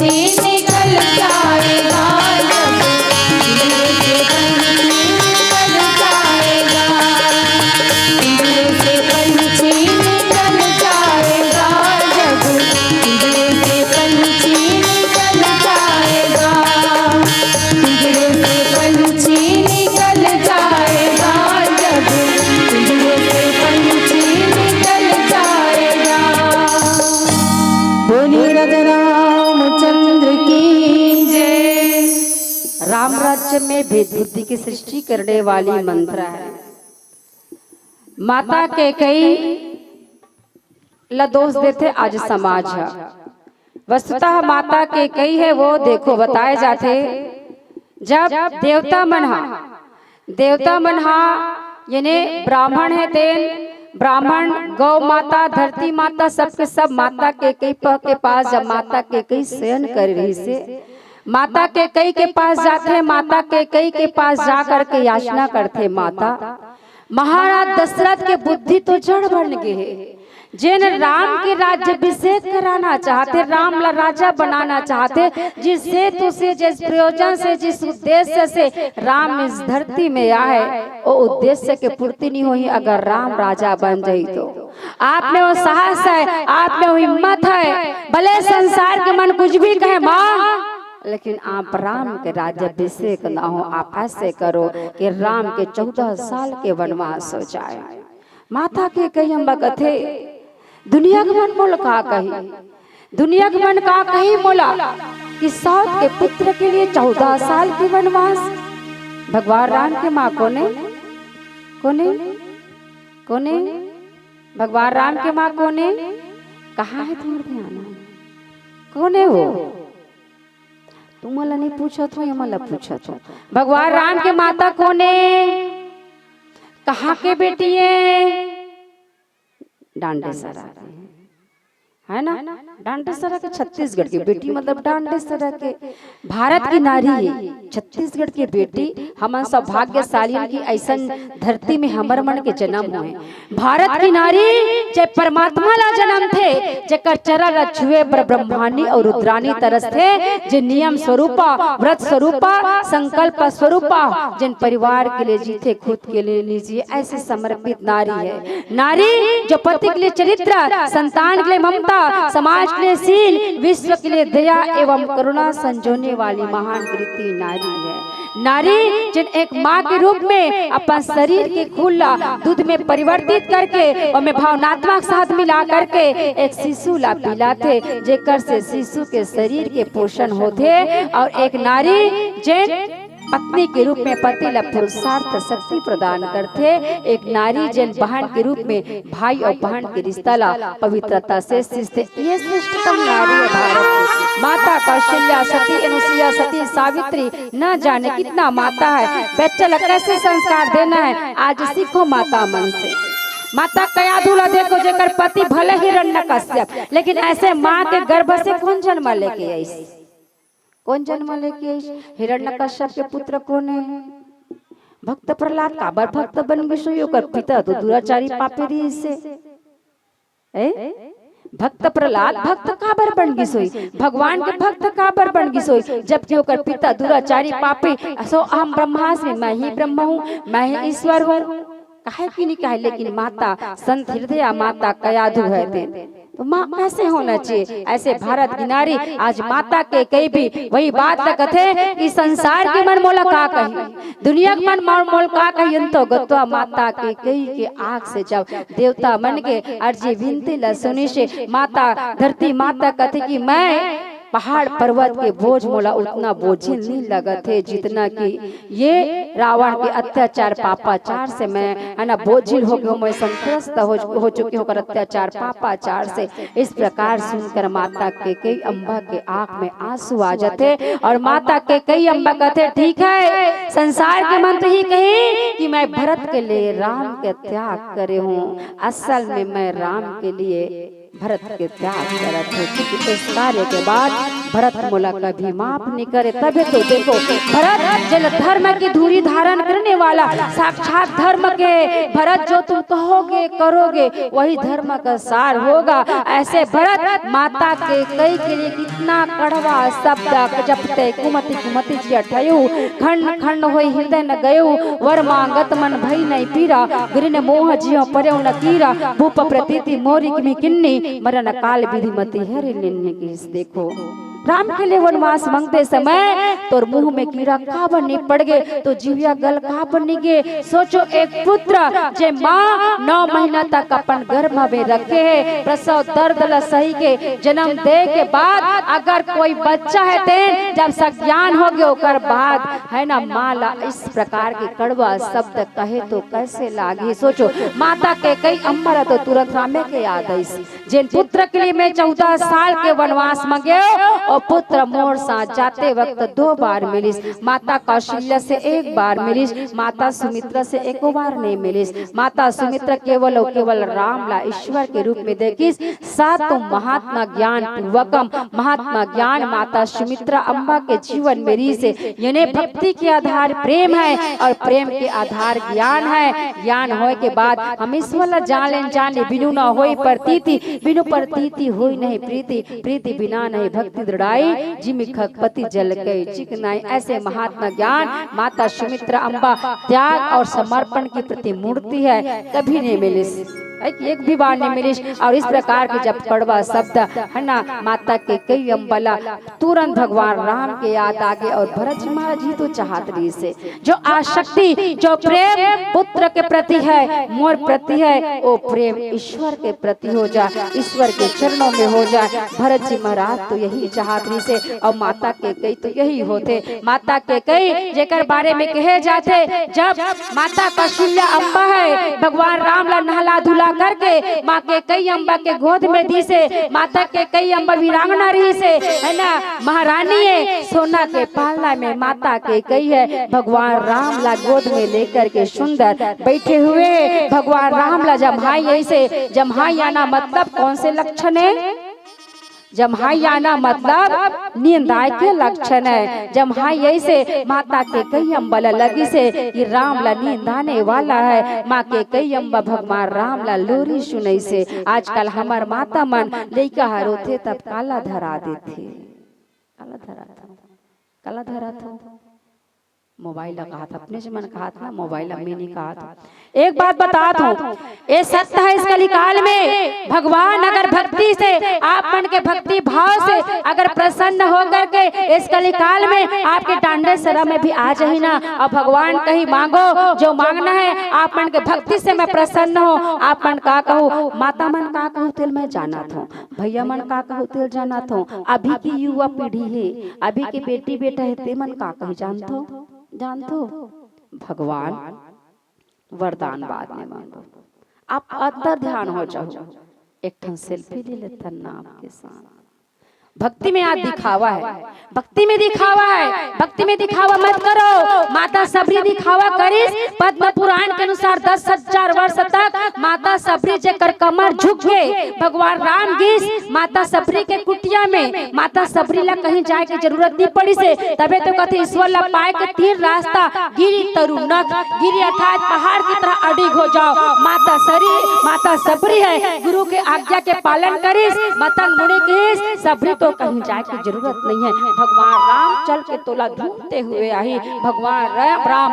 पंछी निकल जाएगा, जब पिंजरे से पंछी निकल जाएगा, पिंजरे से पंछी निकल जाएगा, जब पिंजरे से पंछी निकल जाएगा, पिंजरे से पंछी निकल जाएगा, जब पिंजरे से पंछी निकल जाएगा। बोलिए राजा रामचंद्र की जय। राम राज्य में भेद बुद्धि की सृष्टि करने वाली मंत्रा है। माता के कई दोष देते आज समाज है। वस्तुतः माता के कई है वो देखो बताए जाते जब देवता मनहा यानी ब्राह्मण है तेन ब्राह्मण गौ माता धरती माता सबके सब माता के कई के पास जब माता के कई शयन कर रही से माता के कई के पास जाते माता के कई के पास जा करके याचना करते माता महाराज दशरथ के बुद्धि तो जड़ बन गए जिन राम के राज्य अभिषेक कराना चाहते राम ला राजा बनाना चाहते जिस हेतु से जिस प्रयोजन से जिस उद्देश्य से राम इस धरती में आए वो उद्देश्य के पूर्ति नहीं हुई अगर राम राजा बन जाई तो आप में वो साहस है आप में वो हिम्मत है भले संसार के मन कुछ भी कहे माँ लेकिन आप राम के राज्य अभिषेक ना हो आप ऐसे करो कि राम के 14 साल के वनवास हो जाए। माता के कई हम कथे दुनिया के मन मोल का कही दुनिया के मन का कही मोला कि साउथ के पुत्र के लिए 14 साल के वनवास भगवान राम के माँ कोने भगवान राम के माँ कोने कहाँ है तुम्हारे ध्यान कोने हो तुम मला नहीं पूछा तो या मला पूछा तो भगवान राम के माता कोने कहाँ के बेटी है डांडेसरा है ना डांडेसरा के छत्तीसगढ़ की बेटी मतलब डांडेसरा के भारत की नारी है छत्तीसगढ़ की बेटी हम सौभाग्यशाली की ऐसा धरती में हमर मन के जन्म हुए भारत की नारी जे परमात्मा ला जन्म थे जेकर चरण छुए ब्रह्मानी और रुद्रानी तरस थे जे नियम स्वरूपा व्रत स्वरूपा संकल्प स्वरूपा जिन परिवार के लिए जीते खुद के लिए लीजिए ऐसे समर्पित नारी है नारी जो पति के लिए चरित्र संतान के लिए ममता समाज के लिए शील विश्व के लिए दया एवं करुणा संजोने वाली महान कृति नारी है नारी जिन एक माँ के रूप में अपन शरीर के खुला दूध में परिवर्तित करके और में भावनात्मक साथ मिला करके एक शिशु ला पिलाते जेकर से शिशु के शरीर के पोषण होते और एक नारी जिन पत्नी के रूप में पति ला पुरुषार्थ शक्ति प्रदान करते एक नारी जिन बहन के रूप में भाई और बहन के रिश्ता ला पवित्रता से सिस्ते ये श्रेष्ठतम नारी है भारत की माता कौशल्या सती अनुसुईया सती सावित्री न जाने कितना माता है बच्चे ला कैसे संस्कार देना है आज सीखो माता मन से माता कया दूल्हा देखो जेकर पति भले हिरण्यकश्यप लेकिन ऐसे माँ के गर्भ से कौन जन्म लेके आई कौन जन्म लेके आई हिरण्यकश्यप के पुत्र कौन है भक्त प्रहलाद काबर भक्त बन गए ओकर पिता तो दुराचारी पापी रही से भक्त प्रहलाद भक्त काबर बन गई भगवान के भक्त काबर बन गई जबकि ओकर पिता दुराचारी पापी सो हम ब्रह्मास्मि मैं ही ब्रह्म हूँ मैं ही ईश्वर हूँ काहे की नहीं कहे लेकिन माता संत हृदय माता कयाधु है तो माँ कैसे होना चाहिए ऐसे भारत की नारी आज माता के कई भी वही बात कथे कि संसार के मन मोला का कही दुनिया के मन मोल का कही तो गत्वा माता के कई के आँख से जब देवता मन के अर्जी विनती ल सुनी से माता धरती माता कथे कि मैं पहाड़ पर्वत के बोझ मोला उतना बोझिल नहीं लगत है जितना कि ये रावण के अत्याचार पापाचार से मैं है ना बोझिल हो गया मैं संत्रस्त हो चुकी होकर अत्याचार पापाचार से इस प्रकार सुनकर माता के कई अम्बा के आंख में आंसू आ जाते और माता के कई अम्बा कहते ठीक है संसार के मन तो ही कही कि मैं भरत के लिए राम के त्याग करे हूँ असल में मैं राम के लिए भरत के त्याग करत हो, क्योंकि इस कार्य के बाद भरत मोला कभी माफ नहीं करे। तबे तो देखो भरत जल धर्म की धूरी धारण करने वाला साक्षात धर्म के भरत, जो तुम कहोगे करोगे वही धर्म का सार होगा। ऐसे भरत माता के कई के लिए कितना कड़वा शब्द जपते कुमति कुमति जी अठयु खंड खंड होई हृदय न गयो वर मांगत मन भई नहीं पीरा गिरने मोह जियो पर्यो न कीरा भूप प्रतीति मोरी की किन्नी मरण काल विधि मति हरि निन्ने की। देखो राम के लिए वनवास मांगते समय तोर मुंह में कीड़ा का बनी पड़ गए तो जीविया गल का बनी गे। सोचो एक पुत्र जे माँ 9 महीना तक अपन गर्भ में रखे है, प्रसव दर्द ल सही के जन्म दे के बाद अगर कोई बच्चा है तेन जब संज्ञान हो गए ओकर बाद है ना माला इस प्रकार के कड़वा शब्द कहे तो कैसे लागे। सोचो माता के कई अम्बर तो तुरंत रामे के याद आई जिन पुत्र के लिए मैं 14 साल के वनवास मांगे और पुत्र मोर साथ जाते वक्त 2 बार मिलिस। माता कौशल्या से 1 बार मिलिस, माता सुमित्रा से 1 बार नहीं मिलिस। माता सुमित्रा केवल और केवल राम ला ईश्वर के रूप में देखिस। साथ तो महात्मा ज्ञान पूर्वकम महात्मा ज्ञान माता सुमित्रा अम्बा के जीवन में रीस है। यानी भक्ति के आधार प्रेम है और प्रेम के आधार ज्ञान है। ज्ञान होए के बाद हम ईश्वर जाने बिनु न होई प्रतीति बिनु प्रतीति होई नहीं प्रीति प्रीति बिना नहीं भक्ति दृढ़ाई जिमि खगपति जल गए चिकनाई। ऐसे महात्मा ज्ञान माता सुमित्रा अम्बा त्याग और समर्पण की प्रतिमूर्ति है, कभी नहीं मिली एक भी बार नहीं मिली। और इस प्रकार के जब कड़वा शब्द है ना माता के कई अम्बला तुरंत भगवान राम के याद आगे और भरत जी महाराज जी तो चाहत रही से जो आसक्ति जो प्रेम पुत्र के प्रति है मोर प्रति है वो प्रेम ईश्वर के प्रति हो जाए, ईश्वर के चरणों में हो जाए। भरत जी महाराज तो यही चाहत रही से और माता के कई तो यही होते। माता के कई जेकर बारे में कहे जाते जब माता कौशल्या अम्बा है भगवान राम ला नहला धुला करके माँ के कई अम्बा के गोद में दी से माता के कई अम्बा वीरांगना रही से है ना महारानी है सोना के पालना में माता के कई है भगवान राम ला गोद में लेकर के सुंदर बैठे हुए भगवान राम ला जम्हाई ऐसे जम्हाई आना मतलब कौन से लक्षण है? जम्हाई आना मतलब नींदाय के लक्षण है। जम्हाई ऐसे माता के कई अम्बला लगी से कि राम ला नींद आने वाला है। माँ के कई अम्बा भगवान राम ला लोरी सुनई से आजकल हमार माता मन लइका हरोथे तब काला धरा देथे। काला धरा था मोबाइल कहा था अपने से मन कहा था मोबाइल में नहीं कहा था। एक बात बताता हूँ ये सत्य है इस कलिकाल में भगवान अगर भक्ति से आप मन के भक्ति भाव से अगर प्रसन्न होकर के इस कलिकाल में आपके डांडे सरा में भी आ जाए ना और भगवान कहीं मांगो जो मांगना है आप मन के भक्ति से मैं प्रसन्न हो। आप मन का कहूँ माता मन का कहूँ तिल मैं जाना था भैया मन का कहूँ तिल जाना था। अभी की युवा पीढ़ी है अभी के बेटी बेटा है ते मन का कहूँ जानतो भगवान वरदान बाद में मांगो। आप अंदर ध्यान हो जाओ एक ठन सेल्फी ले लेता नाम के साथ। भक्ति में आज दिखावा है भक्ति में दिखावा है भक्ति में दिखावा मत करो। माता सबरी दिखावा करिस पद्म पुराण के अनुसार 10,000 वर्ष तक माता सबरी जेकर कमर झुक गए भगवान राम गिस माता सबरी के कुटिया में माता सबरी ला कहीं जाए की जरूरत नहीं पड़ी से तबे तो कहते ईश्वर ला पाए के 3 रास्ता गिरी तरु नख गिरी अर्थात पहाड़ की तरह अडिग हो जाओ। माता सबरी है गुरु के आज्ञा के पालन करिस मतंग मुनि गिस सबरी तो कहीं जाए की जरूरत नहीं है। भगवान राम चल के तोला ढूंढते हुए आई भगवान राम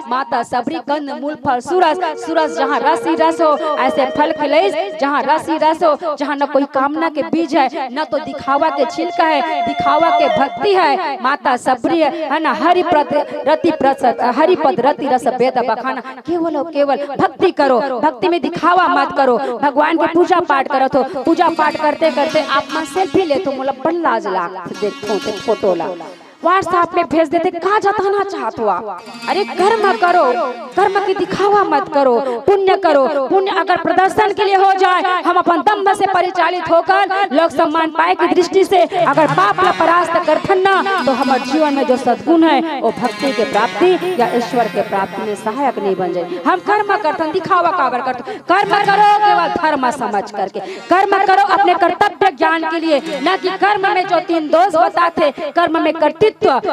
माता सबरी कंद मूल फल सूरज जहाँ रस ही रस हो ऐसे फल खिले जहाँ रस ही रस हो जहाँ न कोई कामना के बीज है न तो दिखावा के छिलका है दिखावा के भक्ति है। माता सबरी है ना हरिपद रति रस वेद बखाना केवल भक्ति करो भक्ति में दिखावा मत करो। भगवान की पूजा पाठ करो तो पूजा पाठ करते करते आप सेल्फी ले तो मोला लाज लाग देखो फोटो ला व्हाट्सएप में भेज देते, कहाँ जताना चाहते हो आप? अरे कर्म करो, कर्म की दिखावा मत करो, पुण्य करो। पुण्य अगर प्रदर्शन के लिए हो जाए, हम अपन दम से परिचालित होकर लोग सम्मान पाए की दृष्टि से अगर पाप ला परास्त करथन ना, तो हमारे जीवन में जो सद्गुण है वो भक्ति के प्राप्ति या ईश्वर के प्राप्ति में सहायक नहीं बन जाए। हम कर्म करथन, दिखावा काबर करते? कर्म करो केवल धर्म समझ करके, कर्म करो अपने कर्तव्य ज्ञान के लिए, न कि कर्म में जो 3 दोष बताते, कर्म में कर्तृत्व,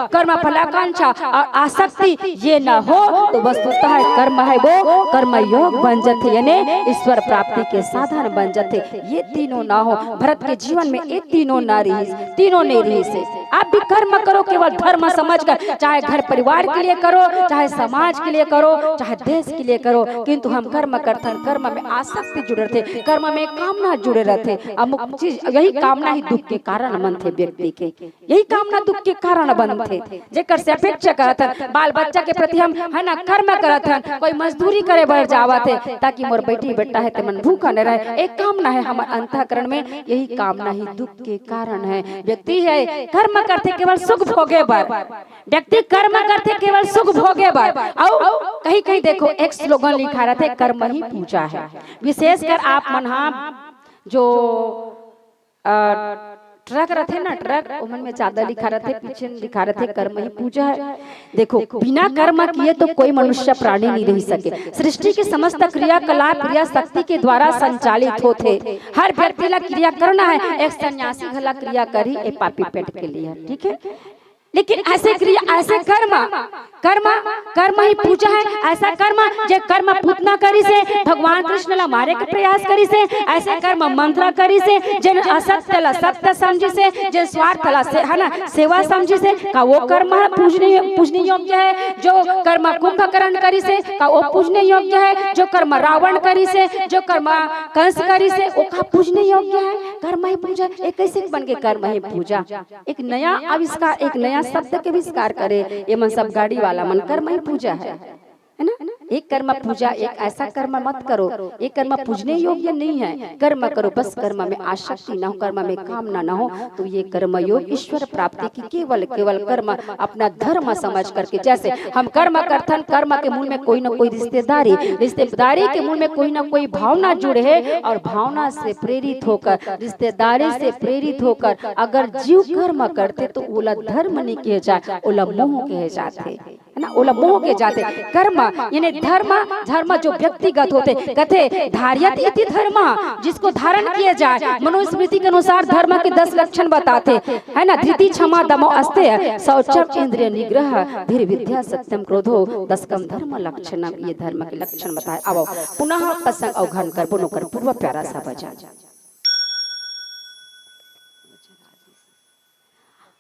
कर्म फलाकांक्षा और आसक्ति ये न हो तो वस्तुतः कर्म है वो कर्म योग बन जाते, यानी ईश्वर प्राप्ति के साधन बन जाते। ये तीनों ना हो, भरत के जीवन में ये तीनों ना रही, तीनों नहीं रही से। आप भी कर्म करो केवल धर्म समझकर, चाहे घर परिवार के लिए करो, चाहे समाज के लिए करो, चाहे देश के लिए करो, किंतु हम कर्म करथन, कर्म में आसक्ति जुड़े थे, कर्म में कामना जुड़े रहते। अमुक चीज यही कामना ही दुख के कारण बनते व्यक्ति के, यही कामना दुख के कारण बनते। जेकर से अपेक्षा करथन बाल बच्चा के प्रति हम है ना कर्म करथन, कोई मजदूरी करे बढ़ जावत है ताकि मोर बेटी बेटा है ते मन भूखा न रहे, एक कामना है हमारे अंतःकरण में, यही कामना ही दुख के कारण है। व्यक्ति है कर्म करते केवल सुख भोगे बर, व्यक्ति कर्म करते केवल सुख भोगे बर। और कहीं कहीं देखो एक स्लोगन लिखा रहता है, कर्म ही पूजा है। विशेषकर आप मनहा जो ट्रक रहते ना, ट्रक उमन में ज्यादा लिखा रहते, पीछे लिखा रहते कर्म ही पूजा है। देखो बिना कर्म किए तो कोई मनुष्य प्राणी नहीं रह सके। सृष्टि के समस्त क्रियाकलाप क्रिया शक्ति के द्वारा संचालित होते। हर व्यक्ति ला क्रिया करना है, एक सन्यासी घला क्रिया करी ए पापी पेट के लिए, ठीक है। लेकिन ऐसे क्रिया, ऐसे कर्म, कर्म कर्म ही पूजा है। ऐसा कर्म जे कर्म पूतना करी से भगवान कृष्ण ला मारे के प्रयास करी से, ऐसे कर्म मंत्र करी से, जिन असत्य ला सत्य समझी से, जिन स्वार्थ ला से है ना सेवा समझी से, का वो कर्म पूजने योग्य है। जो कर्म कुंभकर्ण करी से का वो पूजने योग्य है। जो कर्म रावण करी से, जो कर्म कंस करी से, वो का पूजने योग्य है। कर्म ही पूजा, एक कैसे बन के कर्म ही पूजा, एक नया आविष्कार, एक नया शब्द के आविष्कार करे। ये मन सब गाड़ी वाला मन कर्म ही पूजा है ना। एक कर्म पूजा, एक ऐसा कर्म मत करो, एक कर्म पूजने योग्य नहीं है। कर्म करो बस कर्म में आसक्ति ना हो, कर्म में कामना ना हो, तो ये कर्म योग ईश्वर प्राप्ति की केवल केवल कर्म अपना धर्म समझ करके। जैसे हम कर्म करथन, कर्म के मूल में कोई ना कोई रिश्तेदारी, रिश्तेदारी के मूल में कोई ना कोई भावना जुड़े है, और भावना से प्रेरित होकर, रिश्तेदारी से प्रेरित होकर अगर जीव कर्म करते तो ओला धर्म नहीं कहे जाए, ओला मोह कहे जाते है ना, ओला मोह के जाते। कर्म यानी धर्म, धर्म जो व्यक्तिगत होते, कहते धार्यत इति धर्म, जिसको धारण किया जाए। मनुस्मृति के अनुसार धर्म के 10 लक्षण बताते है ना। धृति क्षमा दमो अस्तेय शौचम इंद्रिय निग्रह धीर विद्या सत्यम क्रोधो 10 धर्म लक्षणम, ये धर्म के लक्षण बताए। अब पुनः प्रसंग अवघन कर बोलो कर पूर्व प्यारा सा बजा।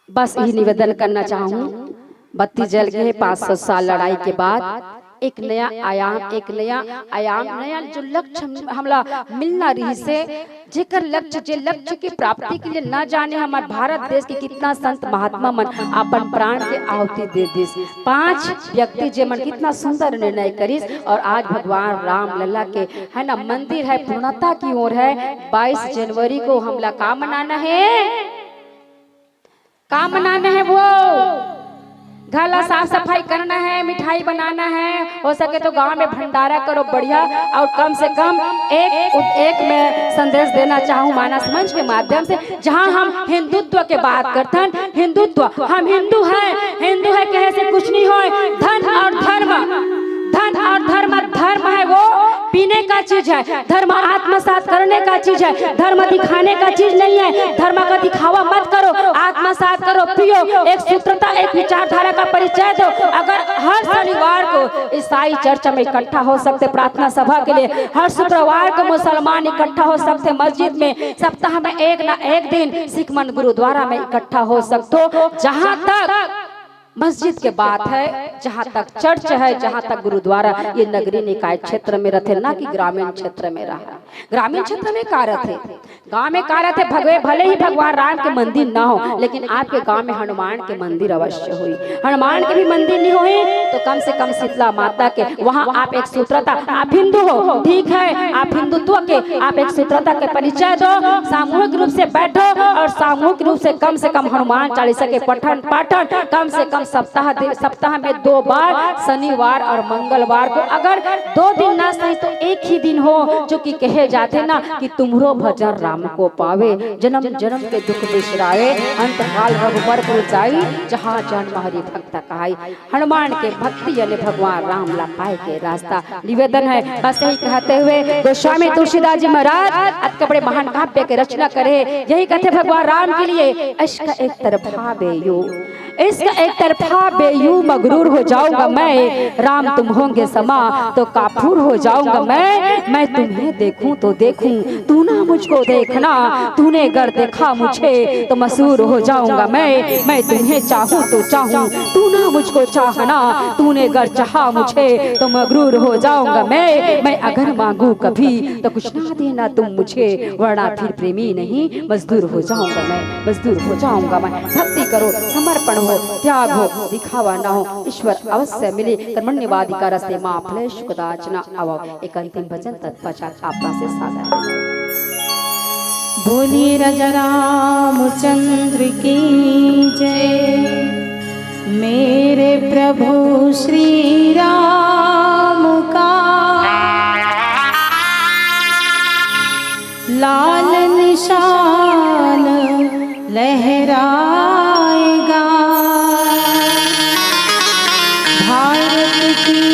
बस यही निवेदन करना चाहूँ, बत्ती जल गए 500 साल लड़ाई के बाद एक नया आयाम, एक नया आयाम, नया जो लक्ष्य हमला मिलना रही से, जेकर लक्ष्य जे लक्ष्य की प्राप्ति के लिए न जाने हमारे भारत देश के कितना संत महात्मा मन अपन प्राण के आहुति दे दिस। 5 व्यक्ति जे मन कितना सुंदर निर्णय करिस, और आज भगवान राम लला के है ना मंदिर है पूर्णता की ओर है। 22 जनवरी को हमला का मनाना है, का मनाना है, वो घर साफ सफाई करना है, मिठाई बनाना है, हो सके तो गांव में भंडारा करो बढ़िया। और कम से कम एक मैं संदेश देना चाहूँ मानस मंच के माध्यम से, जहां हम हिंदुत्व के बात करते हैं, हिंदुत्व, हम हिंदू है, हिंदू है कहे से कुछ नहीं हो। धन और धर्म, धन और धर्म, धर्म है वो पीने का चीज है, धर्म आत्मसात करने का चीज है, धर्म दिखाने का चीज नहीं है। धर्म का दिखावा मत करो, आत्मसात करो, पियो, एक सूत्रता, एक विचारधारा का परिचय दो। अगर हर शनिवार को ईसाई चर्च में इकट्ठा हो सकते प्रार्थना सभा के लिए, हर शुक्रवार को मुसलमान इकट्ठा हो सकते मस्जिद में, सप्ताह में एक ना एक दिन सिख मन गुरुद्वारा में इकट्ठा हो सकते। जहां तक मस्जिद के बात है, जहाँ तक चर्च है, जहाँ तक गुरुद्वारा, ये नगरीय निकाय क्षेत्र में रहते, ना कि ग्रामीण क्षेत्र में रहा। ग्रामीण क्षेत्र में कार्य थे, गांव में कार्य थे। भले ही भगवान राम के मंदिर ना हो, लेकिन आपके गांव में हनुमान के मंदिर अवश्य हुई। हनुमान के भी मंदिर नहीं हुए तो कम से कम शीतला माता के वहाँ आप एक सूत्रता, आप हिंदू हो ठीक है, आप हिंदुत्व के आप एक सूत्रता के परिचय दो, सामूहिक रूप से बैठो और सामूहिक रूप से कम हनुमान चालीसा के पठन पाठन कम से कम सप्ताह में 2 बार, शनिवार और मंगलवार को, अगर 2 दिन ना सही तो एक ही दिन हो, जो कि कहे जाते ना कि तुम्हरो भजन राम को पावे, जन्म जन्म के दुख बिसरावे, अंत काल रघुबर पुर जाई, जहाँ जन्म हरि भक्त कहाई। हनुमान के भक्ति यानी भगवान राम ला पाए के रास्ता निवेदन है। बस यही कहते हुए गोस्वामी तुलसीदास जी महाराज आज के बड़े महान काव्य के रचना करे, यही कहते भगवान राम के लिए, इश्क एक तरफा बेयू, इसका एक तरफा बेयू मगरूर हो जाऊंगा मैं, राम तुम होंगे समा तो काफूर हो जाऊंगा मैं तुम्हें देखूं तो देखूं, तू ना मुझको देखना, तूने अगर देखा मुझे तो मशहूर हो जाऊंगा मैं तुम्हें चाहूं तो चाहूं, तू ना मुझको चाहना, तूने अगर चाहा मुझे तो मगरूर हो जाऊंगा मैं अगर मांगू कभी तो कुछ ना देना तुम मुझे, वरना फिर प्रेमी नहीं मजदूर हो जाऊंगा मैं। भक्ति करो, समर्पण हो, त्याग हो, दिखावा ना हो, ईश्वर अवश्य मिले। कर्मण्यवादिका रस्ते मां फलेश कदाचना अव। एक अंतिम भजन तत्पश्चात आपका से सादर। बोलिए राजा रामचंद्र की जय, मेरे प्रभु श्री राम का लाल निशान लहराएगा, भारत की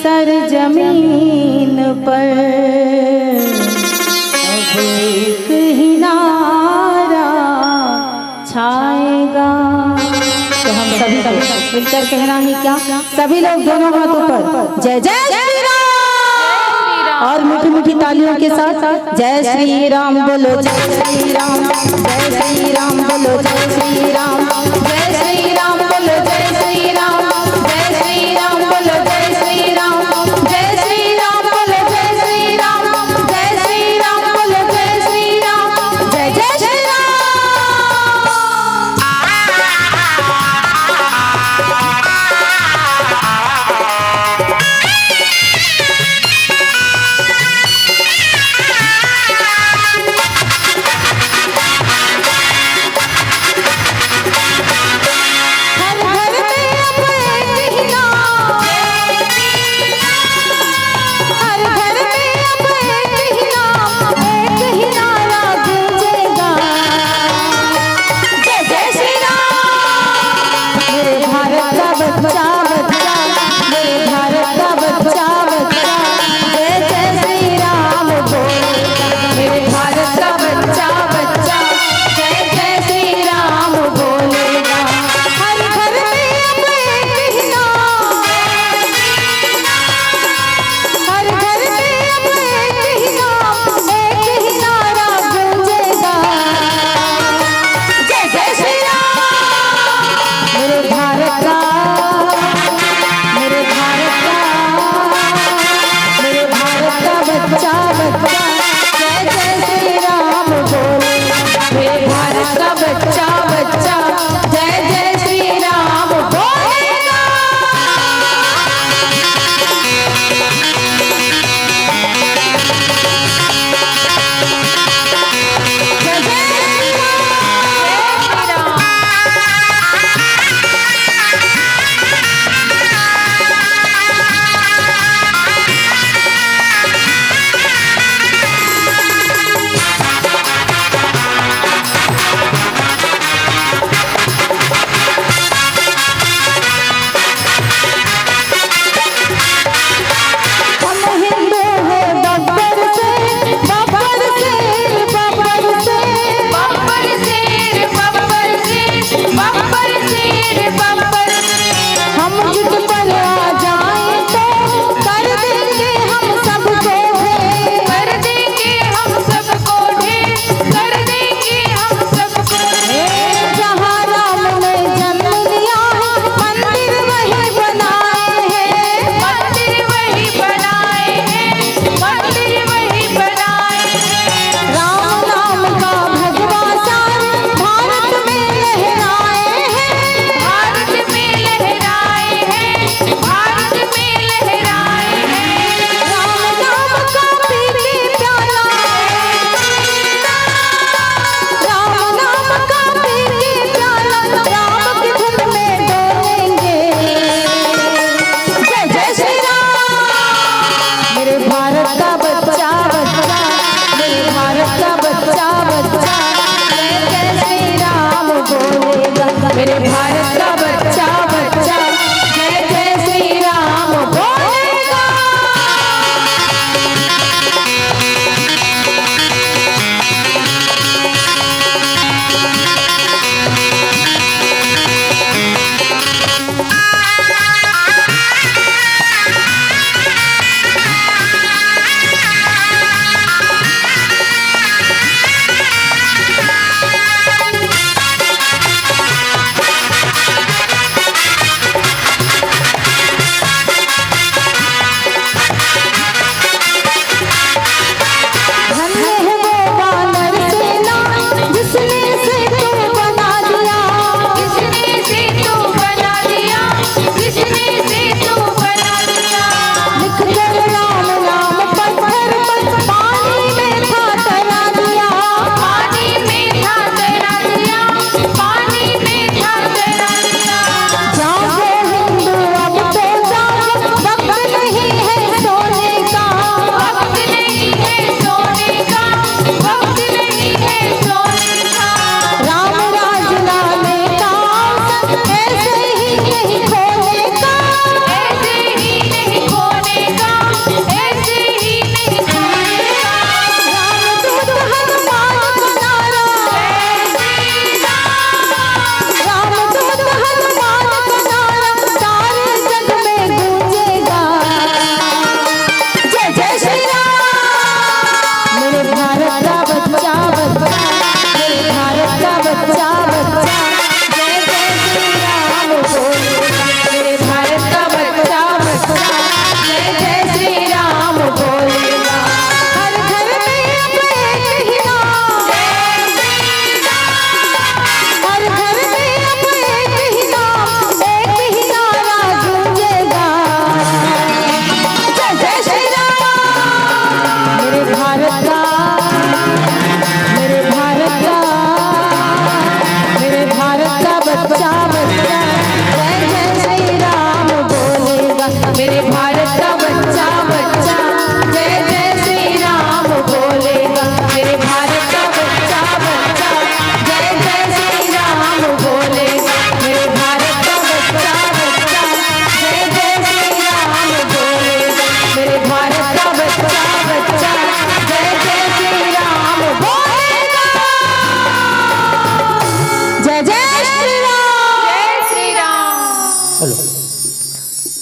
सरजमीन पर अब एक ही नारा छाएगा। तो हम सभी को मिलकर कहना है क्या, सभी लोग दोनों हाथों पर जय जय श्री राम, और मीठी मीठी तालियों के साथ जय श्री राम बोलो, जय श्री राम, जय श्री राम बोलो, जय श्री राम, जय श्री राम बोलो, जय श्री राम, जय श्री राम बोलो, जय श्री राम, जय श्री राम बोलो, जय श्री राम, जय श्री राम बोलो, जय श्री राम, जय जय श्री राम।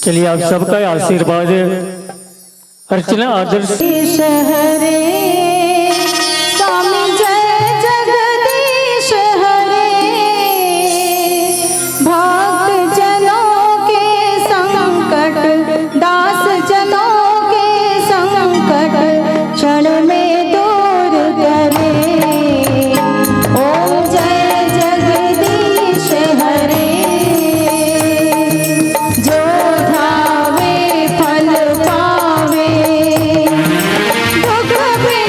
चलिए आप सबका आशीर्वाद अर्चना आदर्श हरे स्वामी जय जगदीश हरे भक्त जनों के संकट दास जनों के संकट क्षण में दूर करे ओम जय जगदीश हरे जो धावे फल पावे दुख में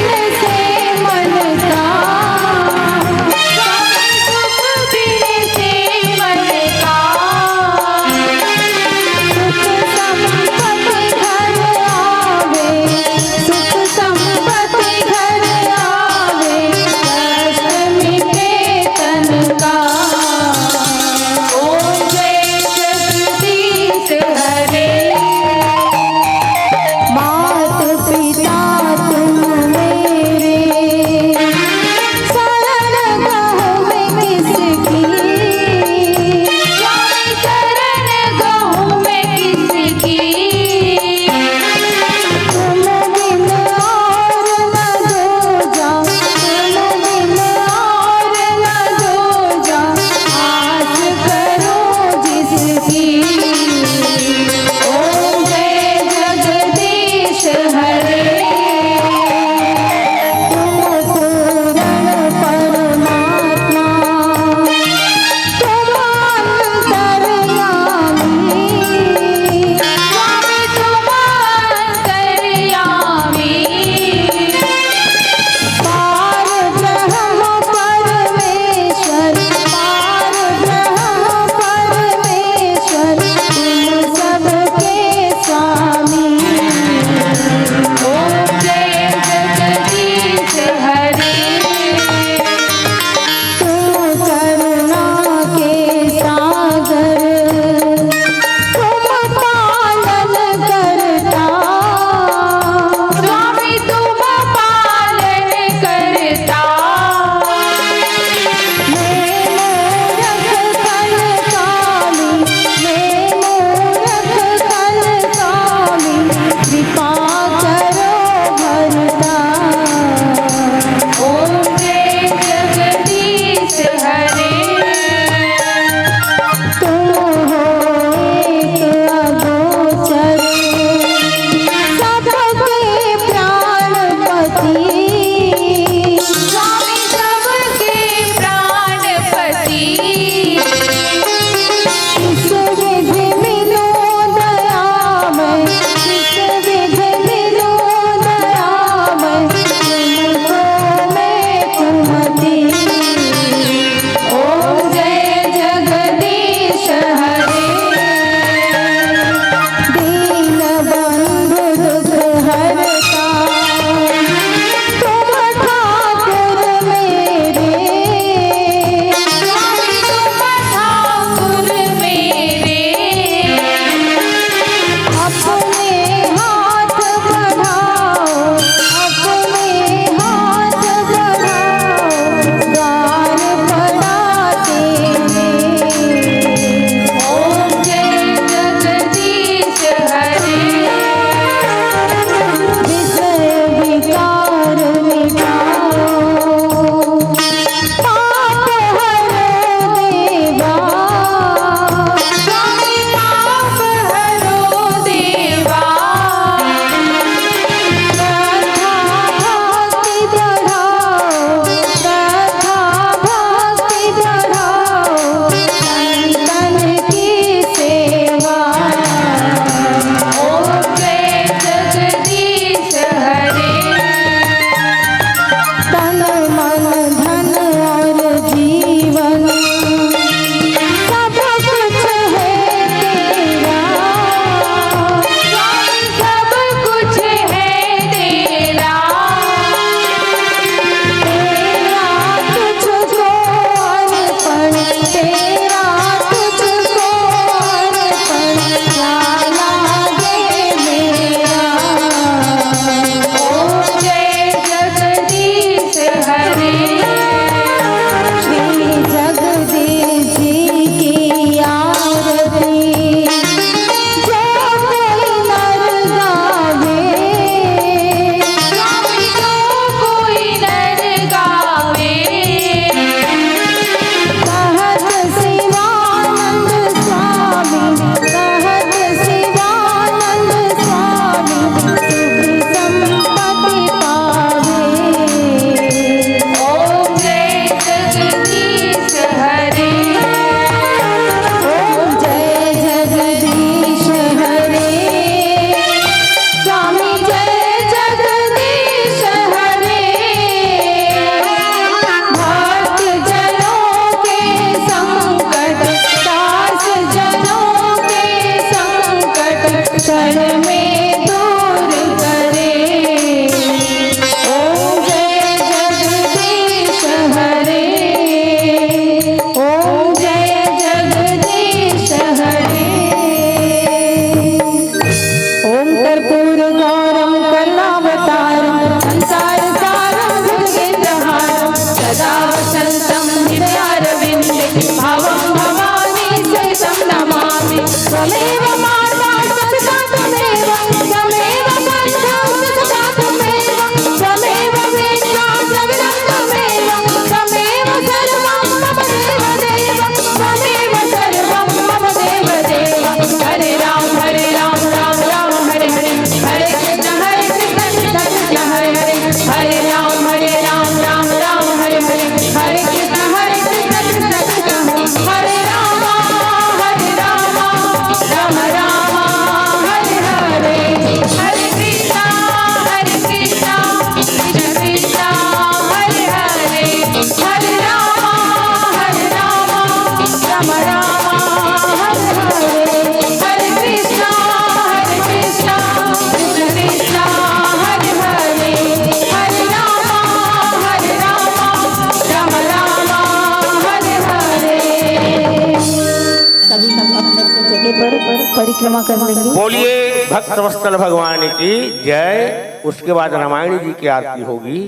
जगह पर परिक्रमा कर लेंगे। बोलिए भक्त वत्सल भगवान की जय। उसके बाद रामायण जी की आरती होगी।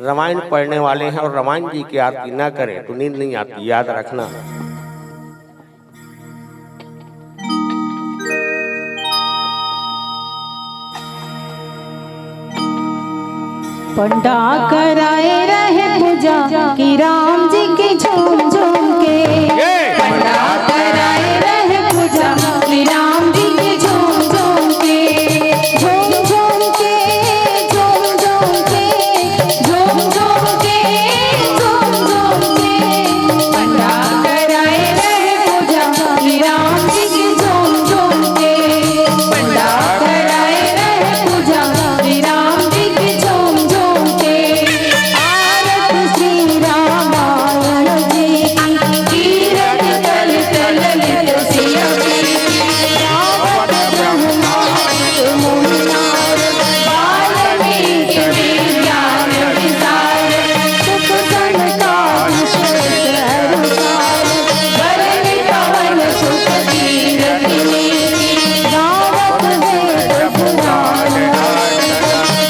रामायण पढ़ने वाले हैं और रामायण जी की आरती ना करें तो नींद नहीं आती, याद रखना। पंडा कराए रहे पूजा की राम जी की झूम झूम के। पंडा कराए रहे पूजा की राम जी की झूम झूम के। झूम झूम के झूम झूम के झूम झूम के झूम झूम के। पंडा कराए रहे पूजा की राम जी की झूम झूम के। पंडा कराए रहे पूजा की राम जी की झूम झूम के। आरत श्री रामायण जी की कीरत तल तल लित सिया की। रावत ब्रह्मांड मुनि नारद वाल्मीकि विज्ञान विशारद। सुख संतान क्षेत्र अनुसार बरन पवन सुख कीरत नीति। गावत वेद पुराण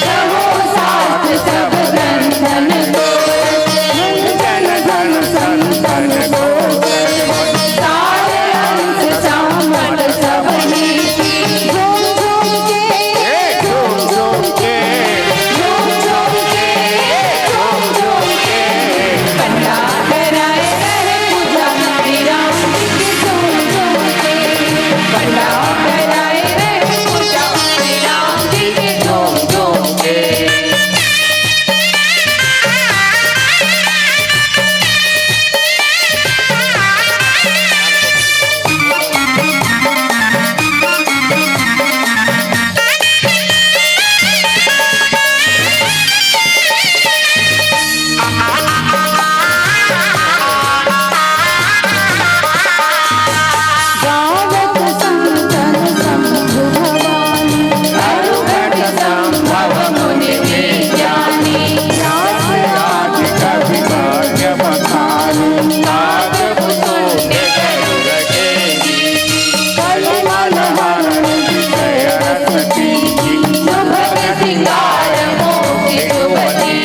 कहो शास्त्र सब ग्रंथन को। जन जन संतन को सारे अंश सामत सब नीति। झूम झूम के झूम झूम के झूम झूम के झूम झूम के। पंडा कराए रहे पूजा श्री राम जी की झूम झूम के। पंडा कराए रहे पूजा श्री राम जी की झूम झूम के। गावत संतन शंभु भवानी अरुघट संभव मुनि विज्ञानी। व्यास राज कवि भाग्य बखानी कलमल हरण विषय रस कीकी। सुभग सिंगार मोहि सुमति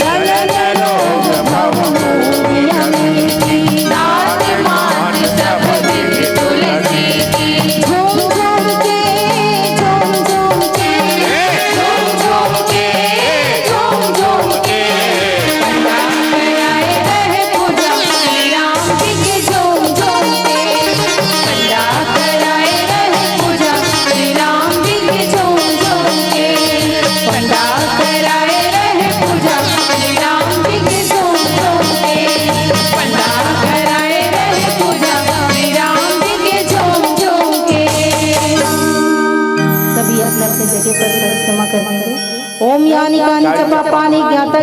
दलन लोग भव मोहि अमीति। नाथ मान सब विधि तुलसी की। झूम झूम के झूम झूम के झूम झूम के झूम झूम के। पंडा कराए रहे पूजा श्री राम जी की झूम झूम के। पंडा कराए रहे पूजा श्री राम जी की झूम झूम के। पंडा कराए रहे पूजा श्री राम जी की झूम झूम के। पंडा कराए रहे पूजा श्री राम जी की झूम झूम के। सभी अपने अपने जगह पर परिक्रमा कर देंगे। ओम यानी कानी च पापानि ज्ञात